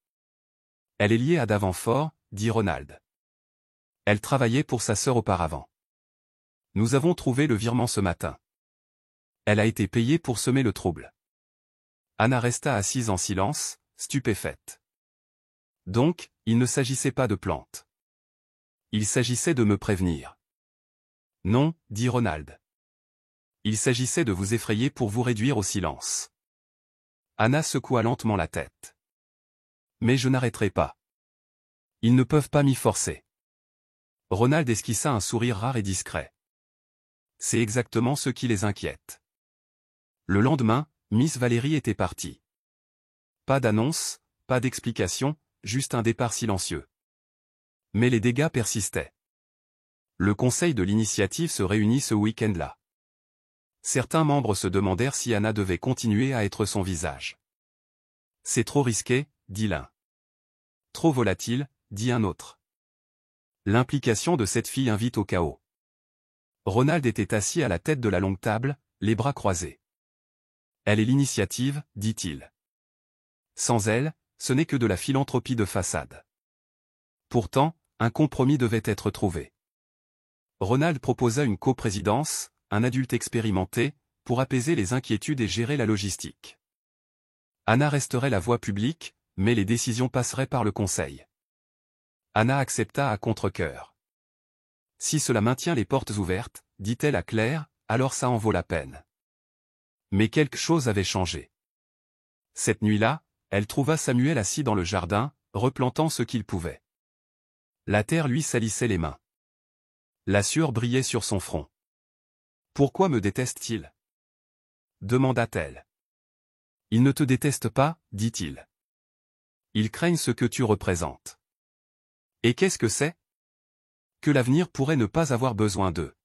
Elle est liée à Davenport, dit Ronald. Elle travaillait pour sa sœur auparavant. Nous avons trouvé le virement ce matin. Elle a été payée pour semer le trouble. Anna resta assise en silence, stupéfaite. Donc, il ne s'agissait pas de plantes. Il s'agissait de me prévenir. Non, dit Ronald. Il s'agissait de vous effrayer pour vous réduire au silence. Anna secoua lentement la tête. Mais je n'arrêterai pas. Ils ne peuvent pas m'y forcer. Ronald esquissa un sourire rare et discret. C'est exactement ce qui les inquiète. Le lendemain, Miss Valérie était partie. Pas d'annonce, pas d'explication, juste un départ silencieux. Mais les dégâts persistaient. Le conseil de l'initiative se réunit ce week-end-là. Certains membres se demandèrent si Anna devait continuer à être son visage. C'est trop risqué, dit l'un. Trop volatile, dit un autre. L'implication de cette fille invite au chaos. Ronald était assis à la tête de la longue table, les bras croisés. Elle est l'initiative, dit-il. Sans elle, ce n'est que de la philanthropie de façade. Pourtant, un compromis devait être trouvé. Ronald proposa une coprésidence, un adulte expérimenté, pour apaiser les inquiétudes et gérer la logistique. Anna resterait la voix publique, mais les décisions passeraient par le conseil. Anna accepta à contre-cœur. Si cela maintient les portes ouvertes, dit-elle à Claire, alors ça en vaut la peine. Mais quelque chose avait changé. Cette nuit-là, elle trouva Samuel assis dans le jardin, replantant ce qu'il pouvait. La terre lui salissait les mains. La sueur brillait sur son front. « Pourquoi me déteste-t-il » demanda-t-elle. « Il ne te déteste pas, dit-il. Ils craignent ce que tu représentes. Et qu'est-ce que c'est ? Que l'avenir pourrait ne pas avoir besoin d'eux. »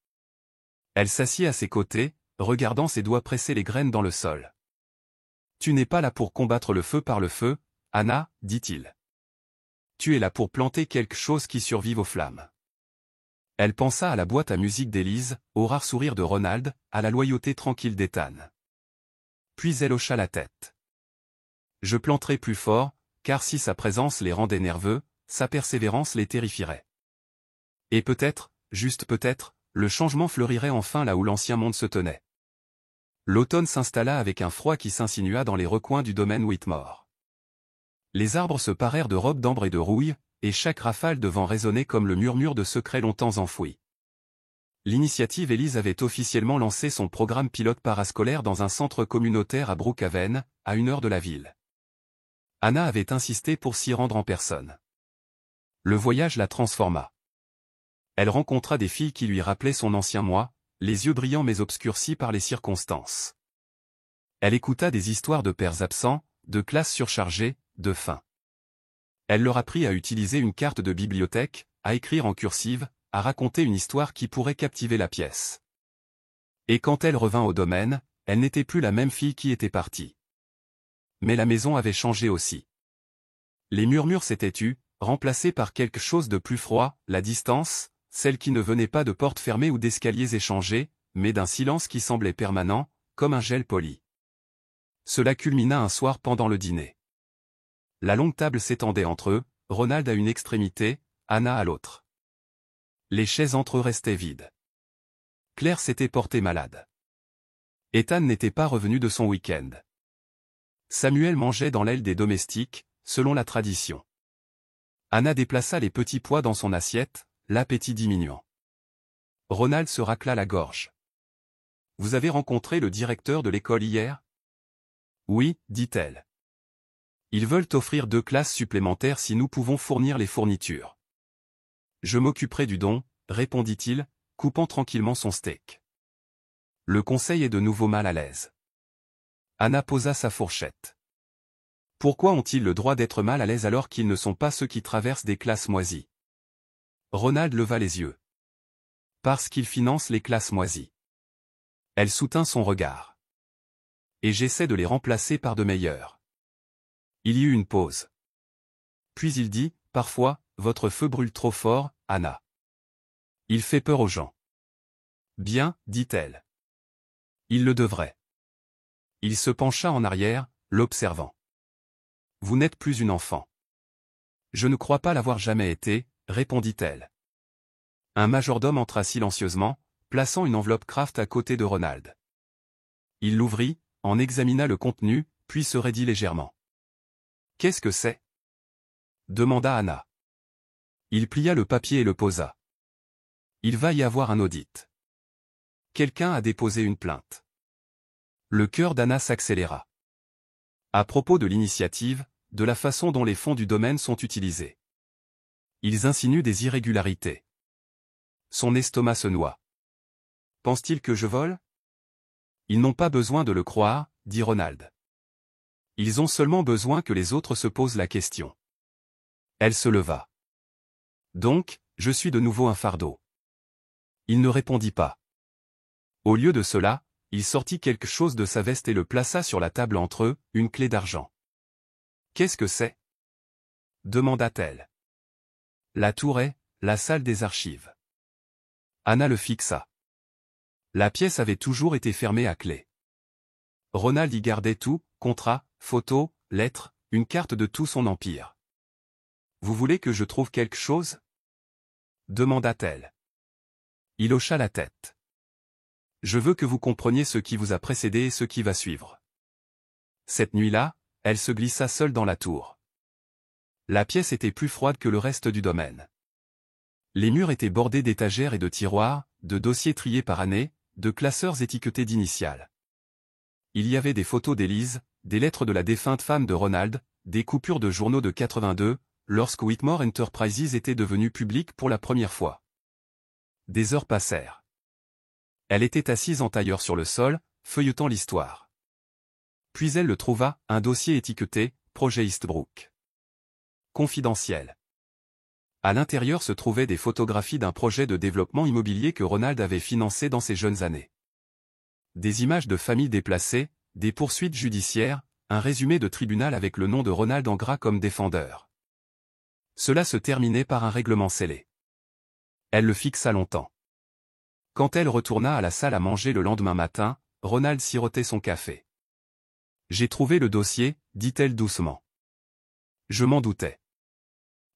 Elle s'assit à ses côtés, regardant ses doigts presser les graines dans le sol. « Tu n'es pas là pour combattre le feu par le feu, Anna, dit-il. Tu es là pour planter quelque chose qui survive aux flammes. » Elle pensa à la boîte à musique d'Élise, au rare sourire de Ronald, à la loyauté tranquille d'Ethan. Puis elle hocha la tête. Je planterai plus fort, car si sa présence les rendait nerveux, sa persévérance les terrifierait. Et peut-être, juste peut-être, le changement fleurirait enfin là où l'ancien monde se tenait. L'automne s'installa avec un froid qui s'insinua dans les recoins du domaine Whitmore. Les arbres se parèrent de robes d'ambre et de rouille, et chaque rafale de vent résonnait comme le murmure de secrets longtemps enfouis. L'initiative Élise avait officiellement lancé son programme pilote parascolaire dans un centre communautaire à Brookhaven, à 1 heure de la ville. Anna avait insisté pour s'y rendre en personne. Le voyage la transforma. Elle rencontra des filles qui lui rappelaient son ancien moi, les yeux brillants mais obscurcis par les circonstances. Elle écouta des histoires de pères absents, de classes surchargées, de faim. Elle leur apprit à utiliser une carte de bibliothèque, à écrire en cursive, à raconter une histoire qui pourrait captiver la pièce. Et quand elle revint au domaine, elle n'était plus la même fille qui était partie. Mais la maison avait changé aussi. Les murmures s'étaient tus, remplacés par quelque chose de plus froid, la distance, celle qui ne venait pas de portes fermées ou d'escaliers échangés, mais d'un silence qui semblait permanent, comme un gel poli. Cela culmina un soir pendant le dîner. La longue table s'étendait entre eux, Ronald à une extrémité, Anna à l'autre. Les chaises entre eux restaient vides. Claire s'était portée malade. Ethan n'était pas revenu de son week-end. Samuel mangeait dans l'aile des domestiques, selon la tradition. Anna déplaça les petits pois dans son assiette, l'appétit diminuant. Ronald se racla la gorge. « Vous avez rencontré le directeur de l'école hier ? » « Oui, dit-elle. Ils veulent offrir 2 classes supplémentaires si nous pouvons fournir les fournitures. Je m'occuperai du don, répondit-il, coupant tranquillement son steak. Le conseil est de nouveau mal à l'aise. Anna posa sa fourchette. Pourquoi ont-ils le droit d'être mal à l'aise alors qu'ils ne sont pas ceux qui traversent des classes moisies? Ronald leva les yeux. Parce qu'ils financent les classes moisies. Elle soutint son regard. Et j'essaie de les remplacer par de meilleurs. Il y eut une pause. Puis il dit, parfois, votre feu brûle trop fort, Anna. Il fait peur aux gens. Bien, dit-elle. Il le devrait. Il se pencha en arrière, l'observant. Vous n'êtes plus une enfant. Je ne crois pas l'avoir jamais été, répondit-elle. Un majordome entra silencieusement, plaçant une enveloppe Kraft à côté de Ronald. Il l'ouvrit, en examina le contenu, puis se raidit légèrement. « Qu'est-ce que c'est » demanda Anna. Il plia le papier et le posa. « Il va y avoir un audit. » quelqu'un a déposé une plainte. Le cœur d'Anna s'accéléra. À propos de l'initiative, de la façon dont les fonds du domaine sont utilisés. Ils insinuent des irrégularités. Son estomac se noie. Pense-t-il que je vole? Ils n'ont pas besoin de le croire, dit Ronald. Ils ont seulement besoin que les autres se posent la question. Elle se leva. Donc, je suis de nouveau un fardeau. Il ne répondit pas. Au lieu de cela, il sortit quelque chose de sa veste et le plaça sur la table entre eux, une clé d'argent. Qu'est-ce que c'est? Demanda-t-elle. La tour est, la salle des archives. Anna le fixa. La pièce avait toujours été fermée à clé. Ronald y gardait tout, contrats, photos, lettres, une carte de tout son empire. Vous voulez que je trouve quelque chose? Demanda-t-elle. Il hocha la tête. Je veux que vous compreniez ce qui vous a précédé et ce qui va suivre. Cette nuit-là, elle se glissa seule dans la tour. La pièce était plus froide que le reste du domaine. Les murs étaient bordés d'étagères et de tiroirs, de dossiers triés par année, de classeurs étiquetés d'initiales. Il y avait des photos d'Élise, des lettres de la défunte femme de Ronald, des coupures de journaux de 82, lorsque Whitmore Enterprises était devenu public pour la première fois. Des heures passèrent. Elle était assise en tailleur sur le sol, feuilletant l'histoire. Puis elle le trouva, un dossier étiqueté « Projet Eastbrook ». Confidentiel. À l'intérieur se trouvaient des photographies d'un projet de développement immobilier que Ronald avait financé dans ses jeunes années. Des images de familles déplacées, des poursuites judiciaires, un résumé de tribunal avec le nom de Ronald en gras comme défendeur. Cela se terminait par un règlement scellé. Elle le fixa longtemps. Quand elle retourna à la salle à manger le lendemain matin, Ronald sirotait son café. « J'ai trouvé le dossier, dit-elle doucement. Je m'en doutais.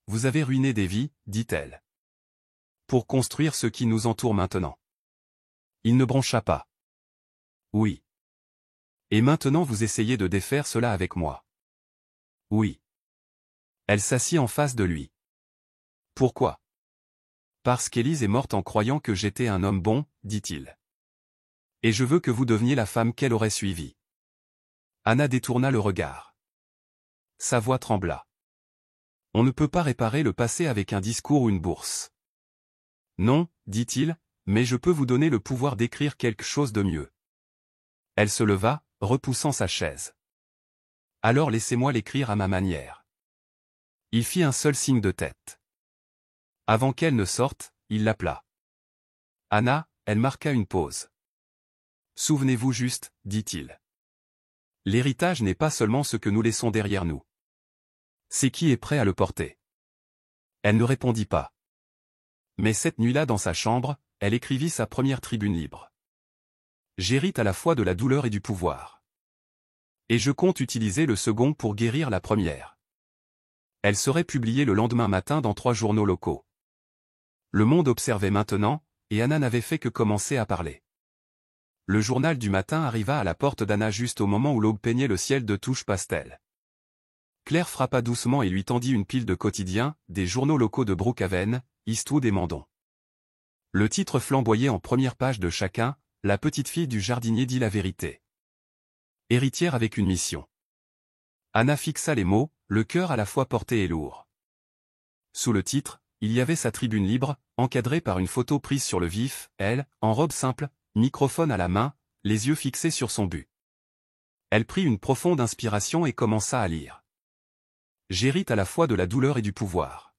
Vous avez ruiné des vies, dit-elle. Pour construire ce qui nous entoure maintenant. Il ne broncha pas. Oui. Et maintenant vous essayez de défaire cela avec moi. Oui. Elle s'assit en face de lui. Pourquoi? Parce qu'Élise est morte en croyant que j'étais un homme bon, dit-il. Et je veux que vous deveniez la femme qu'elle aurait suivie. Anna détourna le regard. Sa voix trembla. On ne peut pas réparer le passé avec un discours ou une bourse. Non, dit-il, mais je peux vous donner le pouvoir d'écrire quelque chose de mieux. Elle se leva, repoussant sa chaise. Alors laissez-moi l'écrire à ma manière. Il fit un seul signe de tête. Avant qu'elle ne sorte, il l'appela. Anna, elle marqua une pause. Souvenez-vous juste, dit-il. L'héritage n'est pas seulement ce que nous laissons derrière nous. C'est qui est prêt à le porter. Elle ne répondit pas. Mais cette nuit-là dans sa chambre, elle écrivit sa première tribune libre. J'hérite à la fois de la douleur et du pouvoir. Et je compte utiliser le second pour guérir la première. Elle serait publiée le lendemain matin dans 3 journaux locaux. Le monde observait maintenant, et Anna n'avait fait que commencer à parler. Le journal du matin arriva à la porte d'Anna juste au moment où l'aube peignait le ciel de touches pastel. Claire frappa doucement et lui tendit une pile de quotidiens, des journaux locaux de Brookhaven, Eastwood et Mandon. Le titre flamboyait en première page de chacun, la petite fille du jardinier dit la vérité. Héritière avec une mission. Anna fixa les mots, le cœur à la fois porté et lourd. Sous le titre, il y avait sa tribune libre, encadrée par une photo prise sur le vif, elle, en robe simple, microphone à la main, les yeux fixés sur son but. Elle prit une profonde inspiration et commença à lire. J'hérite à la fois de la douleur et du pouvoir.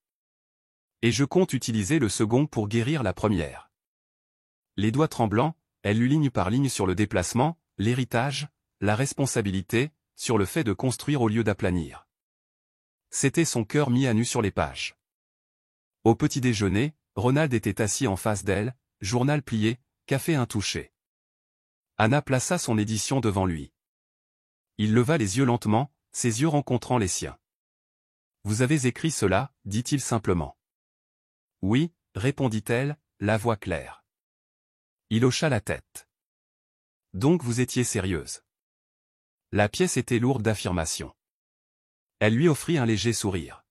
Et je compte utiliser le second pour guérir la première. Les doigts tremblants, elle lut ligne par ligne sur le déplacement, l'héritage, la responsabilité, sur le fait de construire au lieu d'aplanir. C'était son cœur mis à nu sur les pages. Au petit déjeuner, Ronald était assis en face d'elle, journal plié, café intouché. Anna plaça son édition devant lui. Il leva les yeux lentement, ses yeux rencontrant les siens. « Vous avez écrit cela » dit-il simplement. « Oui » répondit-elle, la voix claire. Il hocha la tête. « Donc vous étiez sérieuse ?» La pièce était lourde d'affirmations. Elle lui offrit un léger sourire.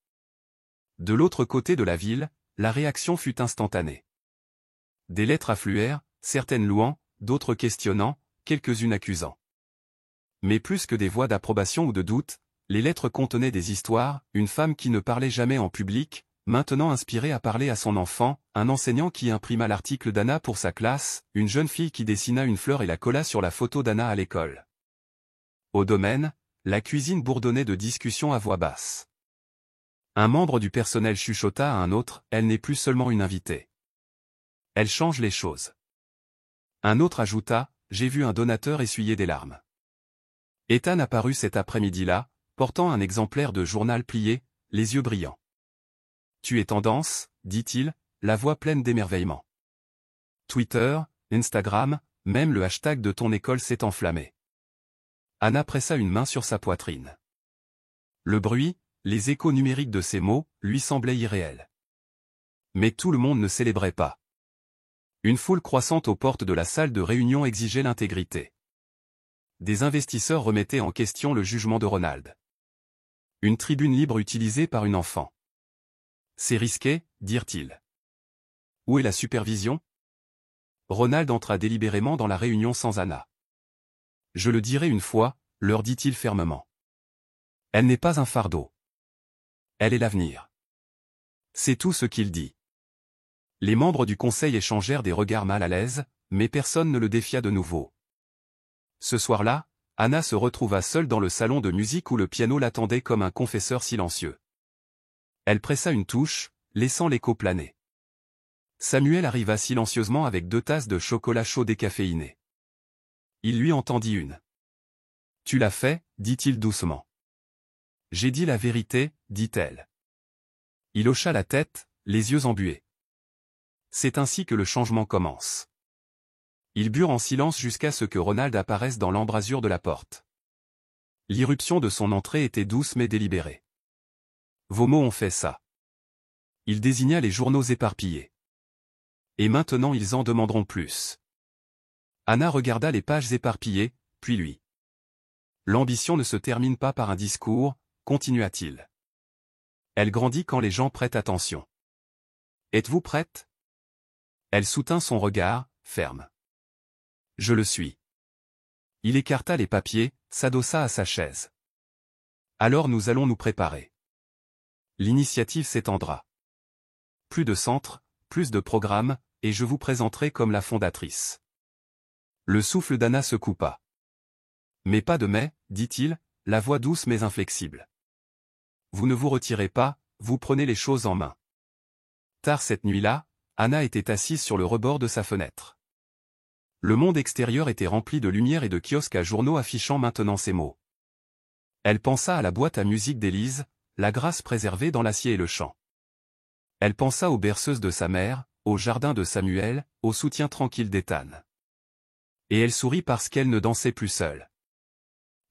De l'autre côté de la ville, la réaction fut instantanée. Des lettres affluèrent, certaines louant, d'autres questionnant, quelques-unes accusant. Mais plus que des voix d'approbation ou de doute, les lettres contenaient des histoires, une femme qui ne parlait jamais en public, maintenant inspirée à parler à son enfant, un enseignant qui imprima l'article d'Anna pour sa classe, une jeune fille qui dessina une fleur et la colla sur la photo d'Anna à l'école. Au domaine, la cuisine bourdonnait de discussions à voix basse. Un membre du personnel chuchota à un autre, « Elle n'est plus seulement une invitée. Elle change les choses. » Un autre ajouta, « J'ai vu un donateur essuyer des larmes. » Ethan apparut cet après-midi-là, portant un exemplaire de journal plié, les yeux brillants. « Tu es tendance, dit-il, la voix pleine d'émerveillement. Twitter, Instagram, même le hashtag de ton école s'est enflammé. » Anna pressa une main sur sa poitrine. Le bruit, les échos numériques de ces mots, lui semblaient irréels. Mais tout le monde ne célébrait pas. Une foule croissante aux portes de la salle de réunion exigeait l'intégrité. Des investisseurs remettaient en question le jugement de Ronald. Une tribune libre utilisée par une enfant. C'est risqué, dirent-ils. Où est la supervision? Ronald entra délibérément dans la réunion sans Anna. Je le dirai une fois, leur dit-il fermement. Elle n'est pas un fardeau. Elle est l'avenir. C'est tout ce qu'il dit. Les membres du conseil échangèrent des regards mal à l'aise, mais personne ne le défia de nouveau. Ce soir-là, Anna se retrouva seule dans le salon de musique où le piano l'attendait comme un confesseur silencieux. Elle pressa une touche, laissant l'écho planer. Samuel arriva silencieusement avec 2 tasses de chocolat chaud décaféiné. Il lui en tendit une. « Tu l'as fait, dit-il doucement. »« J'ai dit la vérité, dit-elle. » Il hocha la tête, les yeux embués. C'est ainsi que le changement commence. Ils burent en silence jusqu'à ce que Ronald apparaisse dans l'embrasure de la porte. L'irruption de son entrée était douce mais délibérée. « Vos mots ont fait ça. » Il désigna les journaux éparpillés. « Et maintenant ils en demanderont plus. » Anna regarda les pages éparpillées, puis lui. « L'ambition ne se termine pas par un discours, continua-t-il. Elle grandit quand les gens prêtent attention. Êtes-vous prête? » Elle soutint son regard, ferme. « Je le suis. » Il écarta les papiers, s'adossa à sa chaise. « Alors nous allons nous préparer. L'initiative s'étendra. Plus de centres, plus de programmes, et je vous présenterai comme la fondatrice. » Le souffle d'Anna se coupa. « Mais pas de mais, dit-il, la voix douce mais inflexible. Vous ne vous retirez pas, vous prenez les choses en main. » Tard cette nuit-là, Anna était assise sur le rebord de sa fenêtre. Le monde extérieur était rempli de lumière et de kiosques à journaux affichant maintenant ces mots. Elle pensa à la boîte à musique d'Élise, la grâce préservée dans l'acier et le chant. Elle pensa aux berceuses de sa mère, au jardin de Samuel, au soutien tranquille d'Ethan. Et elle sourit parce qu'elle ne dansait plus seule.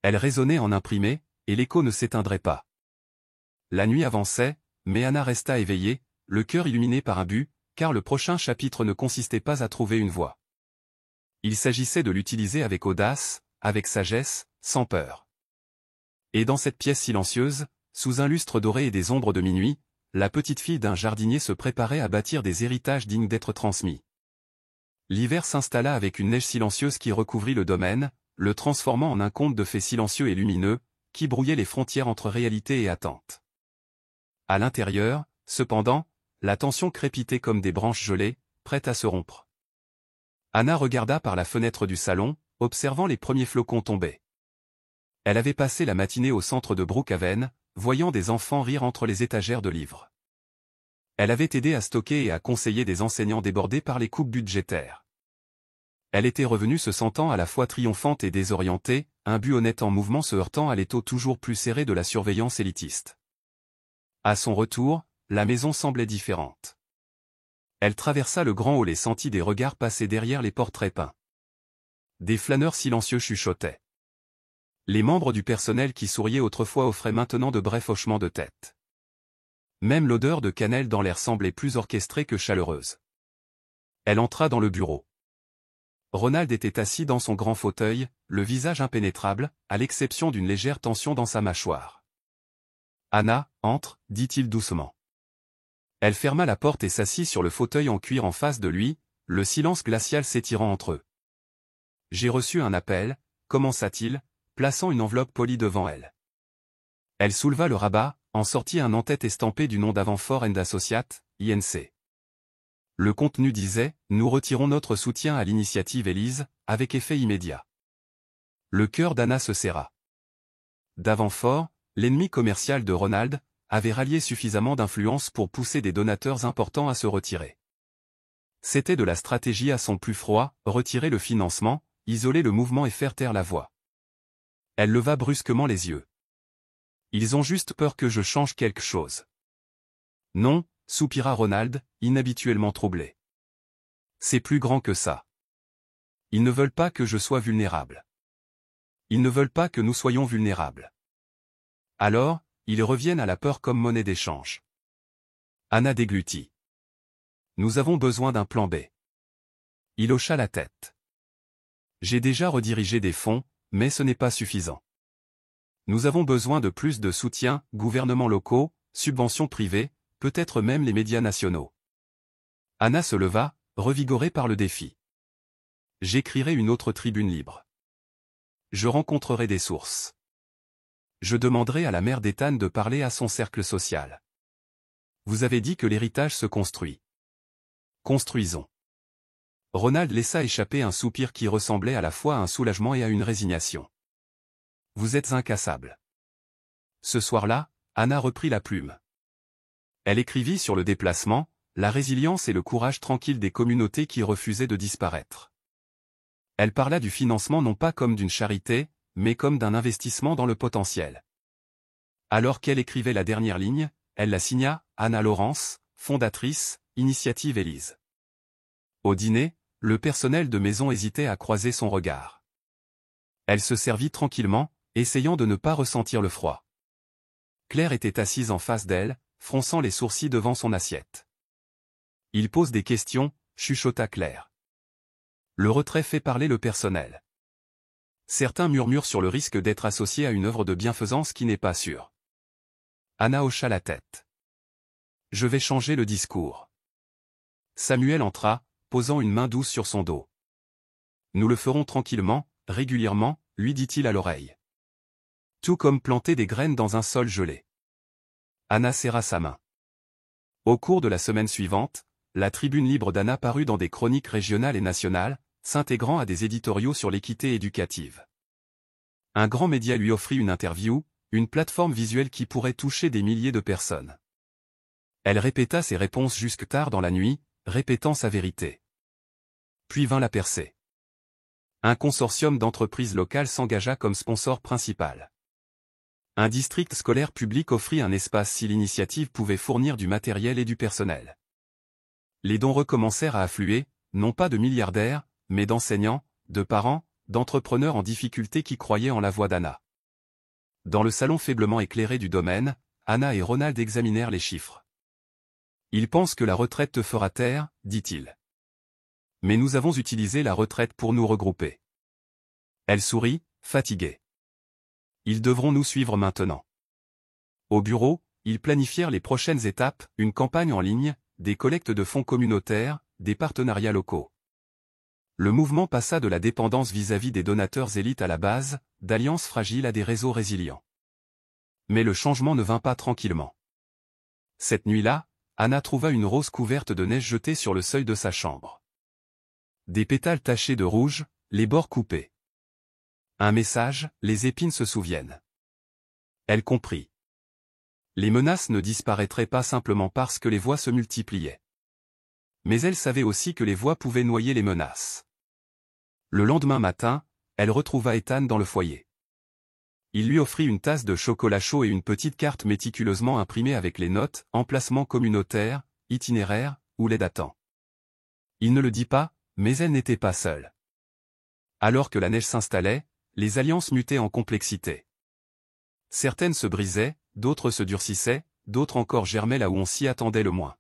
Elle résonnait en imprimé, et l'écho ne s'éteindrait pas. La nuit avançait, mais Anna resta éveillée, le cœur illuminé par un but, car le prochain chapitre ne consistait pas à trouver une voie. Il s'agissait de l'utiliser avec audace, avec sagesse, sans peur. Et dans cette pièce silencieuse, sous un lustre doré et des ombres de minuit, la petite fille d'un jardinier se préparait à bâtir des héritages dignes d'être transmis. L'hiver s'installa avec une neige silencieuse qui recouvrit le domaine, le transformant en un conte de fées silencieux et lumineux, qui brouillait les frontières entre réalité et attente. À l'intérieur, cependant, la tension crépitait comme des branches gelées, prêtes à se rompre. Anna regarda par la fenêtre du salon, observant les premiers flocons tomber. Elle avait passé la matinée au centre de Brookhaven, voyant des enfants rire entre les étagères de livres. Elle avait aidé à stocker et à conseiller des enseignants débordés par les coupes budgétaires. Elle était revenue se sentant à la fois triomphante et désorientée, un but honnête en mouvement se heurtant à l'étau toujours plus serré de la surveillance élitiste. À son retour, la maison semblait différente. Elle traversa le grand hall et sentit des regards passer derrière les portraits peints. Des flâneurs silencieux chuchotaient. Les membres du personnel qui souriaient autrefois offraient maintenant de brefs hochements de tête. Même l'odeur de cannelle dans l'air semblait plus orchestrée que chaleureuse. Elle entra dans le bureau. Ronald était assis dans son grand fauteuil, le visage impénétrable, à l'exception d'une légère tension dans sa mâchoire. « Anna, entre, dit-il doucement. » Elle ferma la porte et s'assit sur le fauteuil en cuir en face de lui, le silence glacial s'étirant entre eux. J'ai reçu un appel, commença-t-il, plaçant une enveloppe polie devant elle. Elle souleva le rabat, en sortit un en-tête estampé du nom d'Avanfort & Associates, Inc. Le contenu disait « Nous retirons notre soutien à l'initiative Élise, avec effet immédiat ». Le cœur d'Anna se serra. D'Avanfort, l'ennemi commercial de Ronald, avait rallié suffisamment d'influence pour pousser des donateurs importants à se retirer. C'était de la stratégie à son plus froid, retirer le financement, isoler le mouvement et faire taire la voix. Elle leva brusquement les yeux. Ils ont juste peur que je change quelque chose. Non, soupira Ronald, inhabituellement troublé. C'est plus grand que ça. Ils ne veulent pas que je sois vulnérable. Ils ne veulent pas que nous soyons vulnérables. Alors, ils reviennent à la peur comme monnaie d'échange. Anna déglutit. Nous avons besoin d'un plan B. Il hocha la tête. J'ai déjà redirigé des fonds, mais ce n'est pas suffisant. Nous avons besoin de plus de soutien, gouvernements locaux, subventions privées, peut-être même les médias nationaux. Anna se leva, revigorée par le défi. J'écrirai une autre tribune libre. Je rencontrerai des sources. Je demanderai à la mère d'Ethan de parler à son cercle social. Vous avez dit que l'héritage se construit. Construisons. Ronald laissa échapper un soupir qui ressemblait à la fois à un soulagement et à une résignation. Vous êtes incassable. Ce soir-là, Anna reprit la plume. Elle écrivit sur le déplacement, la résilience et le courage tranquille des communautés qui refusaient de disparaître. Elle parla du financement non pas comme d'une charité, mais comme d'un investissement dans le potentiel. Alors qu'elle écrivait la dernière ligne, elle la signa, Anna Laurence, fondatrice, Initiative Élise. Au dîner, le personnel de maison hésitait à croiser son regard. Elle se servit tranquillement, essayant de ne pas ressentir le froid. Claire était assise en face d'elle, fronçant les sourcils devant son assiette. Il pose des questions, chuchota Claire. Le retrait fait parler le personnel. Certains murmurent sur le risque d'être associé à une œuvre de bienfaisance qui n'est pas sûre. Anna hocha la tête. Je vais changer le discours. Samuel entra, posant une main douce sur son dos. Nous le ferons tranquillement, régulièrement, lui dit-il à l'oreille. Tout comme planter des graines dans un sol gelé. Anna serra sa main. Au cours de la semaine suivante, la tribune libre d'Anna parut dans des chroniques régionales et nationales, s'intégrant à des éditoriaux sur l'équité éducative. Un grand média lui offrit une interview, une plateforme visuelle qui pourrait toucher des milliers de personnes. Elle répéta ses réponses jusque tard dans la nuit, répétant sa vérité. Puis vint la percée. Un consortium d'entreprises locales s'engagea comme sponsor principal. Un district scolaire public offrit un espace si l'initiative pouvait fournir du matériel et du personnel. Les dons recommencèrent à affluer, non pas de milliardaires, mais d'enseignants, de parents, d'entrepreneurs en difficulté qui croyaient en la voix d'Anna. Dans le salon faiblement éclairé du domaine, Anna et Ronald examinèrent les chiffres. « Il pense que la retraite te fera taire, dit-il. Mais nous avons utilisé la retraite pour nous regrouper. » Elle sourit, fatiguée. « Ils devront nous suivre maintenant. » Au bureau, ils planifièrent les prochaines étapes, une campagne en ligne, des collectes de fonds communautaires, des partenariats locaux. Le mouvement passa de la dépendance vis-à-vis des donateurs élites à la base, d'alliances fragiles à des réseaux résilients. Mais le changement ne vint pas tranquillement. Cette nuit-là, Anna trouva une rose couverte de neige jetée sur le seuil de sa chambre. Des pétales tachés de rouge, les bords coupés. Un message, les épines se souviennent. Elle comprit. Les menaces ne disparaîtraient pas simplement parce que les voix se multipliaient. Mais elle savait aussi que les voix pouvaient noyer les menaces. Le lendemain matin, elle retrouva Ethan dans le foyer. Il lui offrit une tasse de chocolat chaud et une petite carte méticuleusement imprimée avec les notes, emplacement communautaire, itinéraire, ou l'aide attend. Il ne le dit pas, mais elle n'était pas seule. Alors que la neige s'installait, les alliances mutaient en complexité. Certaines se brisaient, d'autres se durcissaient, d'autres encore germaient là où on s'y attendait le moins.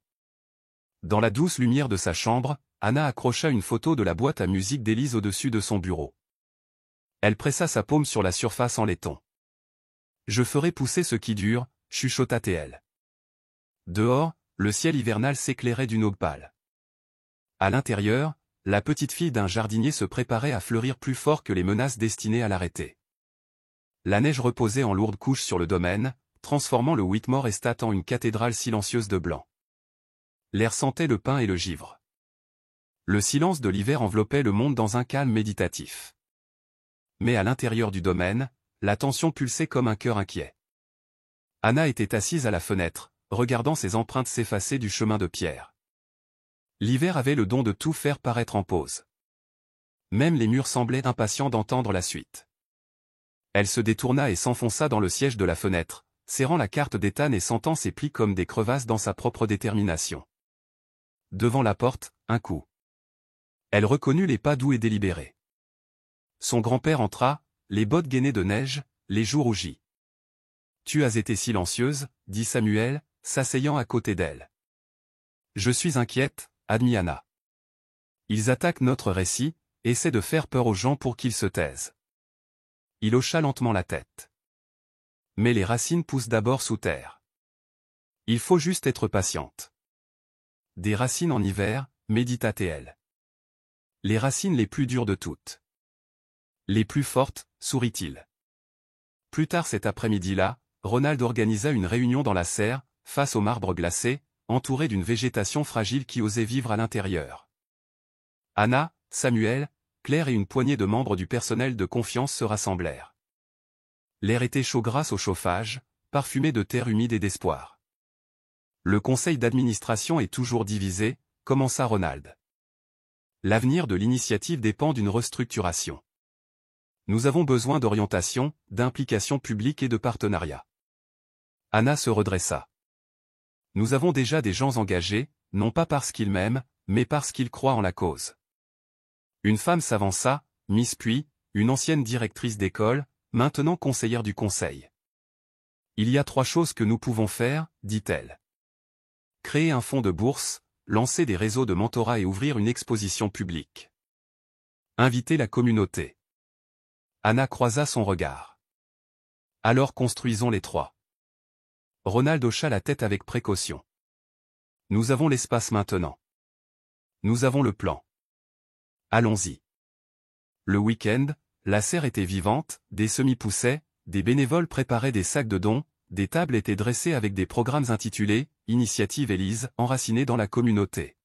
Dans la douce lumière de sa chambre, Anna accrocha une photo de la boîte à musique d'Élise au-dessus de son bureau. Elle pressa sa paume sur la surface en laiton. « Je ferai pousser ce qui dure », chuchota-t-elle. Dehors, le ciel hivernal s'éclairait d'une aube pâle. À l'intérieur, la petite fille d'un jardinier se préparait à fleurir plus fort que les menaces destinées à l'arrêter. La neige reposait en lourdes couches sur le domaine, transformant le Whitmore Estate en une cathédrale silencieuse de blanc. L'air sentait le pin et le givre. Le silence de l'hiver enveloppait le monde dans un calme méditatif. Mais à l'intérieur du domaine, la tension pulsait comme un cœur inquiet. Anna était assise à la fenêtre, regardant ses empreintes s'effacer du chemin de pierre. L'hiver avait le don de tout faire paraître en pause. Même les murs semblaient impatients d'entendre la suite. Elle se détourna et s'enfonça dans le siège de la fenêtre, serrant la carte d'Ethan et sentant ses plis comme des crevasses dans sa propre détermination. Devant la porte, un coup. Elle reconnut les pas doux et délibérés. Son grand-père entra, les bottes gainées de neige, les joues rougies. « Tu as été silencieuse, » dit Samuel, s'asseyant à côté d'elle. « Je suis inquiète, » admit Anna. « Ils attaquent notre récit, essaient de faire peur aux gens pour qu'ils se taisent. » Il hocha lentement la tête. « Mais les racines poussent d'abord sous terre. Il faut juste être patiente. » Des racines en hiver, médita-t-elle. Les racines les plus dures de toutes. Les plus fortes, sourit-il. Plus tard cet après-midi-là, Ronald organisa une réunion dans la serre, face au marbre glacé, entouré d'une végétation fragile qui osait vivre à l'intérieur. Anna, Samuel, Claire et une poignée de membres du personnel de confiance se rassemblèrent. L'air était chaud grâce au chauffage, parfumé de terre humide et d'espoir. Le conseil d'administration est toujours divisé, commença Ronald. L'avenir de l'initiative dépend d'une restructuration. Nous avons besoin d'orientation, d'implication publique et de partenariat. Anna se redressa. Nous avons déjà des gens engagés, non pas parce qu'ils m'aiment, mais parce qu'ils croient en la cause. Une femme s'avança, Miss Puy, une ancienne directrice d'école, maintenant conseillère du conseil. Il y a 3 choses que nous pouvons faire, dit-elle. Créer un fonds de bourse, lancer des réseaux de mentorat et ouvrir une exposition publique. Inviter la communauté. Anna croisa son regard. Alors construisons les 3. Ronald hocha la tête avec précaution. Nous avons l'espace maintenant. Nous avons le plan. Allons-y. Le week-end, la serre était vivante, des semis poussaient, des bénévoles préparaient des sacs de dons, des tables étaient dressées avec des programmes intitulés « Initiative Élise » enracinés dans la communauté.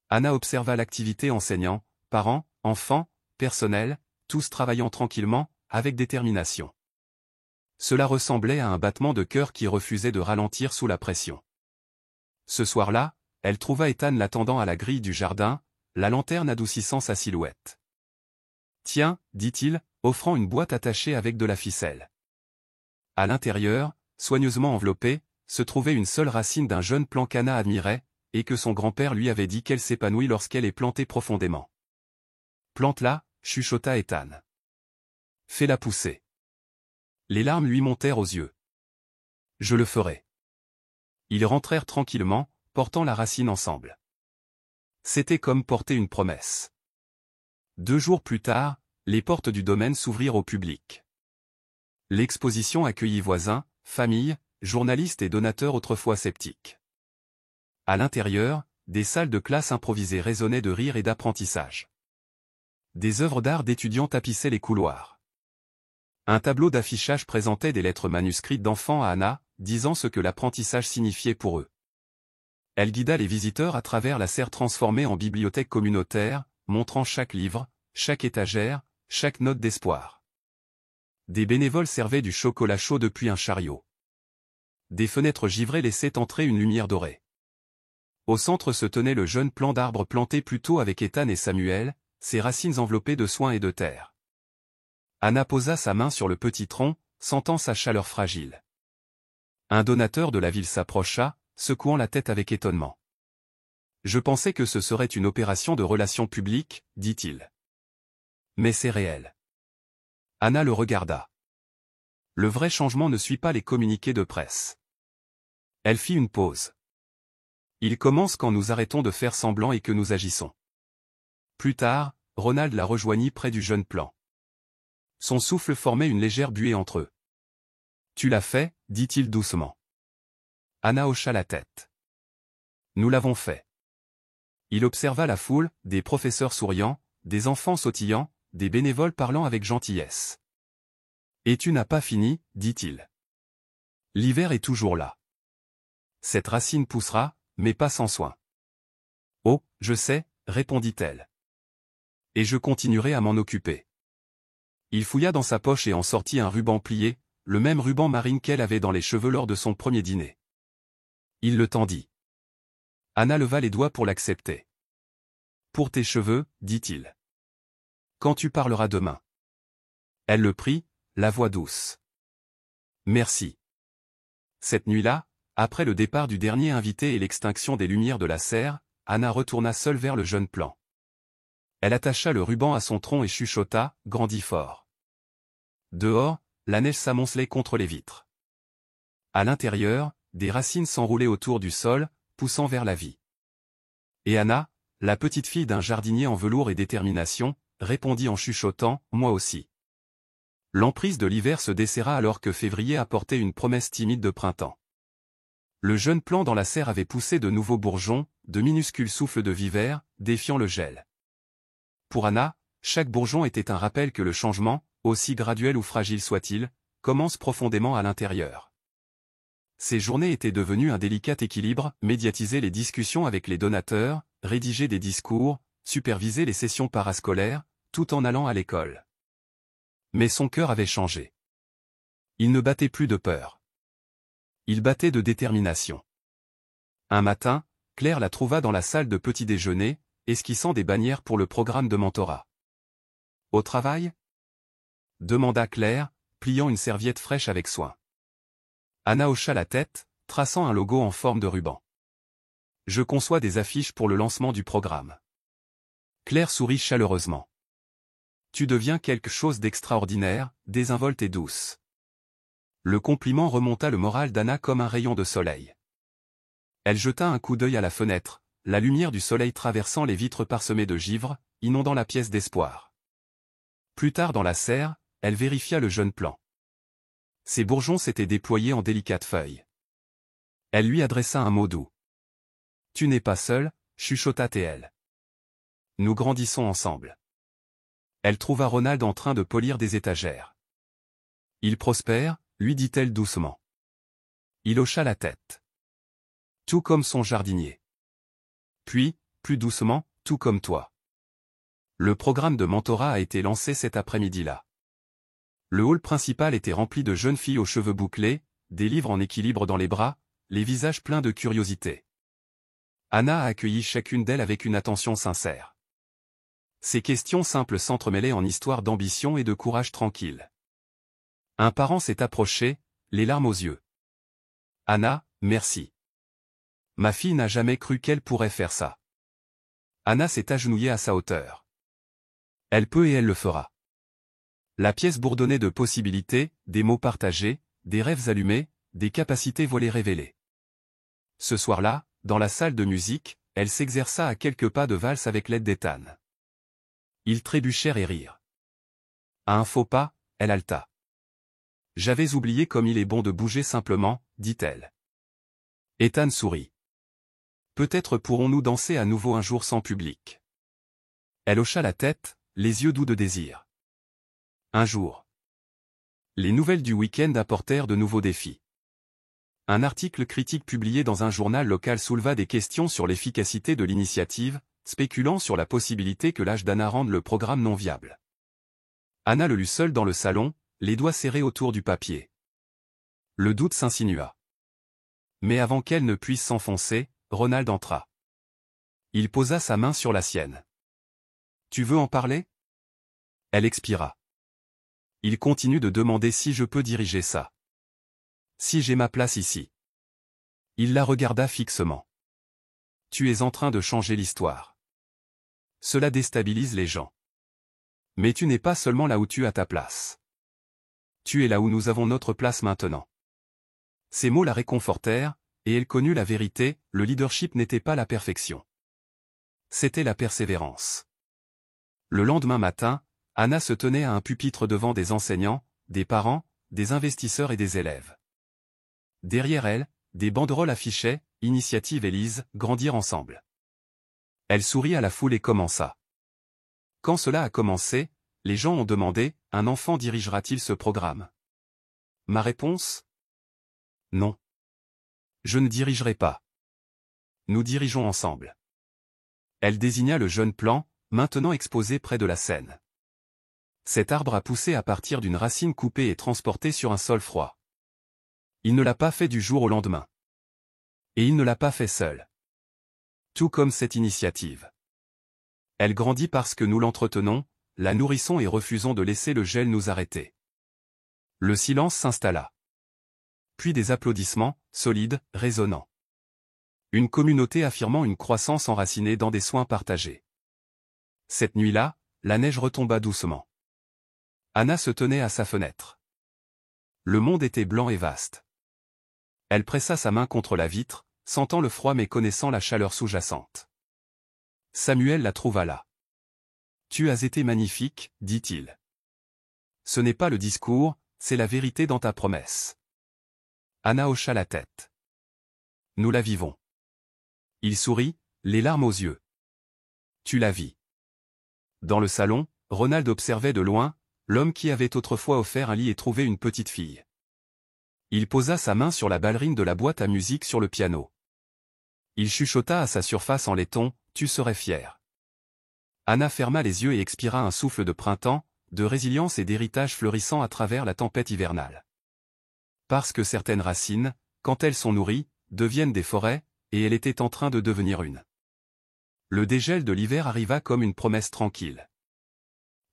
Anna observa l'activité enseignants, parents, enfants, personnel, tous travaillant tranquillement, avec détermination. Cela ressemblait à un battement de cœur qui refusait de ralentir sous la pression. Ce soir-là, elle trouva Ethan l'attendant à la grille du jardin, la lanterne adoucissant sa silhouette. « Tiens, » dit-il, offrant une boîte attachée avec de la ficelle. À l'intérieur, soigneusement enveloppée, se trouvait une seule racine d'un jeune plant qu'Anna admirait, et que son grand-père lui avait dit qu'elle s'épanouit lorsqu'elle est plantée profondément. « Plante-la » chuchota Ethan. « Fais-la pousser. » Les larmes lui montèrent aux yeux. « Je le ferai. » Ils rentrèrent tranquillement, portant la racine ensemble. C'était comme porter une promesse. 2 jours plus tard, les portes du domaine s'ouvrirent au public. L'exposition accueillit voisins, familles, journalistes et donateurs autrefois sceptiques. À l'intérieur, des salles de classe improvisées résonnaient de rire et d'apprentissage. Des œuvres d'art d'étudiants tapissaient les couloirs. Un tableau d'affichage présentait des lettres manuscrites d'enfants à Anna, disant ce que l'apprentissage signifiait pour eux. Elle guida les visiteurs à travers la serre transformée en bibliothèque communautaire, montrant chaque livre, chaque étagère, chaque note d'espoir. Des bénévoles servaient du chocolat chaud depuis un chariot. Des fenêtres givrées laissaient entrer une lumière dorée. Au centre se tenait le jeune plant d'arbre planté plus tôt avec Ethan et Samuel, ses racines enveloppées de soins et de terre. Anna posa sa main sur le petit tronc, sentant sa chaleur fragile. Un donateur de la ville s'approcha, secouant la tête avec étonnement. « Je pensais que ce serait une opération de relations publiques, » dit-il. « Mais c'est réel. » Anna le regarda. Le vrai changement ne suit pas les communiqués de presse. Elle fit une pause. Il commence quand nous arrêtons de faire semblant et que nous agissons. Plus tard, Ronald la rejoignit près du jeune plant. Son souffle formait une légère buée entre eux. « Tu l'as fait » dit-il doucement. Anna hocha la tête. « Nous l'avons fait. » Il observa la foule, des professeurs souriants, des enfants sautillants, des bénévoles parlant avec gentillesse. « Et tu n'as pas fini, dit-il. L'hiver est toujours là. Cette racine poussera, mais pas sans soin. » « Oh, je sais, répondit-elle. Et je continuerai à m'en occuper. » Il fouilla dans sa poche et en sortit un ruban plié, le même ruban marine qu'elle avait dans les cheveux lors de son premier dîner. Il le tendit. Anna leva les doigts pour l'accepter. « Pour tes cheveux, dit-il. Quand tu parleras demain. » Elle le prit, la voix douce. « Merci. » Cette nuit-là, après le départ du dernier invité et l'extinction des lumières de la serre, Anna retourna seule vers le jeune plan. Elle attacha le ruban à son tronc et chuchota, « Grandis fort. » Dehors, la neige s'amoncelait contre les vitres. À l'intérieur, des racines s'enroulaient autour du sol, poussant vers la vie. Et Anna, la petite fille d'un jardinier en velours et détermination, répondit en chuchotant, « Moi aussi. » L'emprise de l'hiver se desserra alors que février apportait une promesse timide de printemps. Le jeune plant dans la serre avait poussé de nouveaux bourgeons, de minuscules souffles de vivers, défiant le gel. Pour Anna, chaque bourgeon était un rappel que le changement, aussi graduel ou fragile soit-il, commence profondément à l'intérieur. Ces journées étaient devenues un délicat équilibre, médiatiser les discussions avec les donateurs, rédiger des discours, superviser les sessions parascolaires, tout en allant à l'école. Mais son cœur avait changé. Il ne battait plus de peur. Il battait de détermination. Un matin, Claire la trouva dans la salle de petit déjeuner, esquissant des bannières pour le programme de mentorat. « Au travail ?» demanda Claire, pliant une serviette fraîche avec soin. Anna hocha la tête, traçant un logo en forme de ruban. « Je conçois des affiches pour le lancement du programme. » Claire sourit chaleureusement. « Tu deviens quelque chose d'extraordinaire, désinvolte et douce. » Le compliment remonta le moral d'Anna comme un rayon de soleil. Elle jeta un coup d'œil à la fenêtre, la lumière du soleil traversant les vitres parsemées de givre, inondant la pièce d'espoir. Plus tard dans la serre, elle vérifia le jeune plant. Ses bourgeons s'étaient déployés en délicates feuilles. Elle lui adressa un mot doux. « Tu n'es pas seule, chuchota-t-elle. Nous grandissons ensemble. » Elle trouva Ronald en train de polir des étagères. « Il prospère, lui dit-elle doucement. Il hocha la tête. « Tout comme son jardinier. » Puis, plus doucement, « tout comme toi. » Le programme de mentorat a été lancé cet après-midi-là. Le hall principal était rempli de jeunes filles aux cheveux bouclés, des livres en équilibre dans les bras, les visages pleins de curiosité. Anna a accueilli chacune d'elles avec une attention sincère. Ses questions simples s'entremêlaient en histoires d'ambition et de courage tranquille. Un parent s'est approché, les larmes aux yeux. « Anna, merci. Ma fille n'a jamais cru qu'elle pourrait faire ça. » Anna s'est agenouillée à sa hauteur. Elle peut et elle le fera. La pièce bourdonnait de possibilités, des mots partagés, des rêves allumés, des capacités volées révélées. Ce soir-là, dans la salle de musique, elle s'exerça à quelques pas de valse avec l'aide d'Ethan. Ils trébuchèrent et rirent. À un faux pas, elle haleta. « J'avais oublié comme il est bon de bouger simplement, » dit-elle. Ethan sourit. « Peut-être pourrons-nous danser à nouveau un jour sans public. » Elle hocha la tête, les yeux doux de désir. Un jour. Les nouvelles du week-end apportèrent de nouveaux défis. Un article critique publié dans un journal local souleva des questions sur l'efficacité de l'initiative, spéculant sur la possibilité que l'âge d'Anna rende le programme non viable. Anna le lut seule dans le salon, les doigts serrés autour du papier. Le doute s'insinua. Mais avant qu'elle ne puisse s'enfoncer, Ronald entra. Il posa sa main sur la sienne. « Tu veux en parler ?» Elle expira. Il continue de demander si je peux diriger ça. Si j'ai ma place ici. Il la regarda fixement. « Tu es en train de changer l'histoire. Cela déstabilise les gens. Mais tu n'es pas seulement là où tu as ta place. Tu es là où nous avons notre place maintenant. » Ces mots la réconfortèrent, et elle connut la vérité, le leadership n'était pas la perfection. C'était la persévérance. Le lendemain matin, Anna se tenait à un pupitre devant des enseignants, des parents, des investisseurs et des élèves. Derrière elle, des banderoles affichaient « Initiative Élise, grandir ensemble ». Elle sourit à la foule et commença. Quand cela a commencé, les gens ont demandé, un enfant dirigera-t-il ce programme? Ma réponse? Non. Je ne dirigerai pas. Nous dirigeons ensemble. Elle désigna le jeune plant, maintenant exposé près de la scène. Cet arbre a poussé à partir d'une racine coupée et transportée sur un sol froid. Il ne l'a pas fait du jour au lendemain. Et il ne l'a pas fait seul. Tout comme cette initiative. Elle grandit parce que nous l'entretenons, la nourrissons et refusons de laisser le gel nous arrêter. Le silence s'installa. Puis des applaudissements, solides, résonnants. Une communauté affirmant une croissance enracinée dans des soins partagés. Cette nuit-là, la neige retomba doucement. Anna se tenait à sa fenêtre. Le monde était blanc et vaste. Elle pressa sa main contre la vitre, sentant le froid mais connaissant la chaleur sous-jacente. Samuel la trouva là. « Tu as été magnifique, dit-il. Ce n'est pas le discours, c'est la vérité dans ta promesse. » Anna hocha la tête. « Nous la vivons. » Il sourit, les larmes aux yeux. « Tu la vis. » Dans le salon, Ronald observait de loin, l'homme qui avait autrefois offert un lit et trouvé une petite fille. Il posa sa main sur la ballerine de la boîte à musique sur le piano. Il chuchota à sa surface en laiton, « Tu serais fier. » Anna ferma les yeux et expira un souffle de printemps, de résilience et d'héritage fleurissant à travers la tempête hivernale. Parce que certaines racines, quand elles sont nourries, deviennent des forêts, et elle était en train de devenir une. Le dégel de l'hiver arriva comme une promesse tranquille.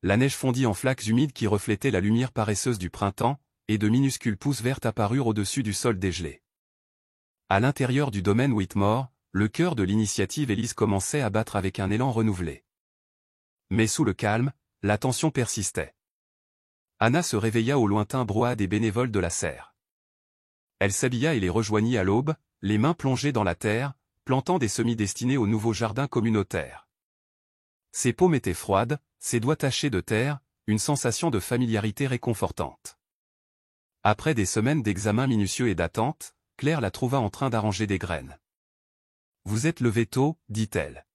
La neige fondit en flaques humides qui reflétaient la lumière paresseuse du printemps, et de minuscules pousses vertes apparurent au-dessus du sol dégelé. À l'intérieur du domaine Whitmore, le cœur de l'initiative Élise commençait à battre avec un élan renouvelé. Mais sous le calme, la tension persistait. Anna se réveilla au lointain brouhaha des bénévoles de la serre. Elle s'habilla et les rejoignit à l'aube, les mains plongées dans la terre, plantant des semis destinés au nouveau jardin communautaire. Ses paumes étaient froides, ses doigts tachés de terre, une sensation de familiarité réconfortante. Après des semaines d'examens minutieux et d'attente, Claire la trouva en train d'arranger des graines. « Vous êtes levé tôt, dit-elle. »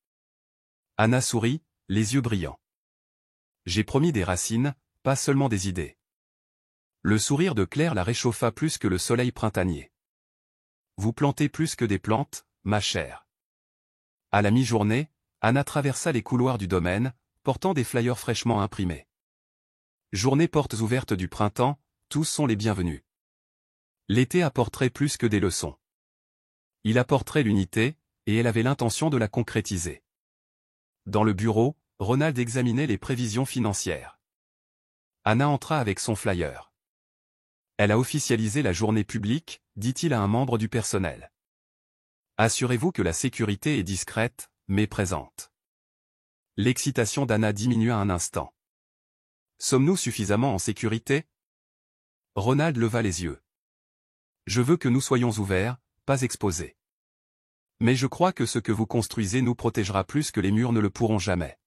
Anna sourit, les yeux brillants. « J'ai promis des racines, pas seulement des idées. » Le sourire de Claire la réchauffa plus que le soleil printanier. « Vous plantez plus que des plantes, ma chère. » À la mi-journée, Anna traversa les couloirs du domaine, portant des flyers fraîchement imprimés. Journée portes ouvertes du printemps, tous sont les bienvenus. L'été apporterait plus que des leçons. Il apporterait l'unité, et elle avait l'intention de la concrétiser. Dans le bureau, Ronald examinait les prévisions financières. Anna entra avec son flyer. Elle a officialisé la journée publique, dit-il à un membre du personnel. Assurez-vous que la sécurité est discrète, mais présente. L'excitation d'Anna diminua un instant. Sommes-nous suffisamment en sécurité? Ronald leva les yeux. Je veux que nous soyons ouverts, pas exposés. Mais je crois que ce que vous construisez nous protégera plus que les murs ne le pourront jamais.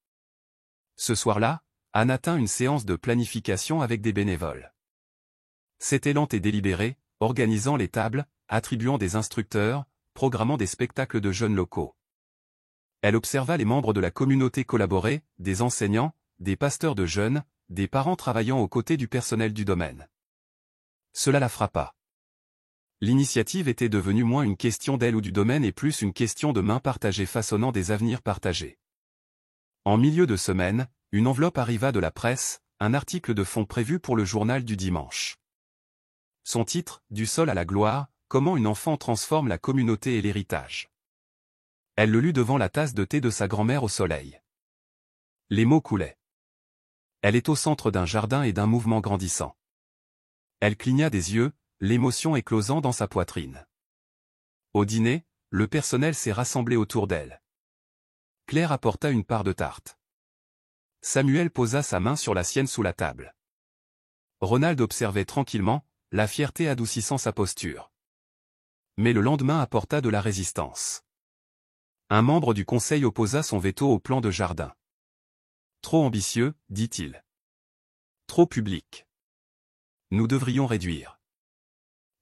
Ce soir-là, Anna tint une séance de planification avec des bénévoles. C'était lent et délibéré, organisant les tables, attribuant des instructeurs, programmant des spectacles de jeunes locaux. Elle observa les membres de la communauté collaborer, des enseignants, des pasteurs de jeunes, des parents travaillant aux côtés du personnel du domaine. Cela la frappa. L'initiative était devenue moins une question d'elle ou du domaine et plus une question de mains partagées façonnant des avenirs partagés. En milieu de semaine, une enveloppe arriva de la presse, un article de fond prévu pour le journal du dimanche. Son titre, « Du sol à la gloire, comment une enfant transforme la communauté et l'héritage ». Elle le lut devant la tasse de thé de sa grand-mère au soleil. Les mots coulaient. Elle est au centre d'un jardin et d'un mouvement grandissant. Elle cligna des yeux, l'émotion éclosant dans sa poitrine. Au dîner, le personnel s'est rassemblé autour d'elle. Claire apporta une part de tarte. Samuel posa sa main sur la sienne sous la table. Ronald observait tranquillement, la fierté adoucissant sa posture. Mais le lendemain apporta de la résistance. Un membre du conseil opposa son veto au plan de jardin. Trop ambitieux, dit-il. Trop public. Nous devrions réduire.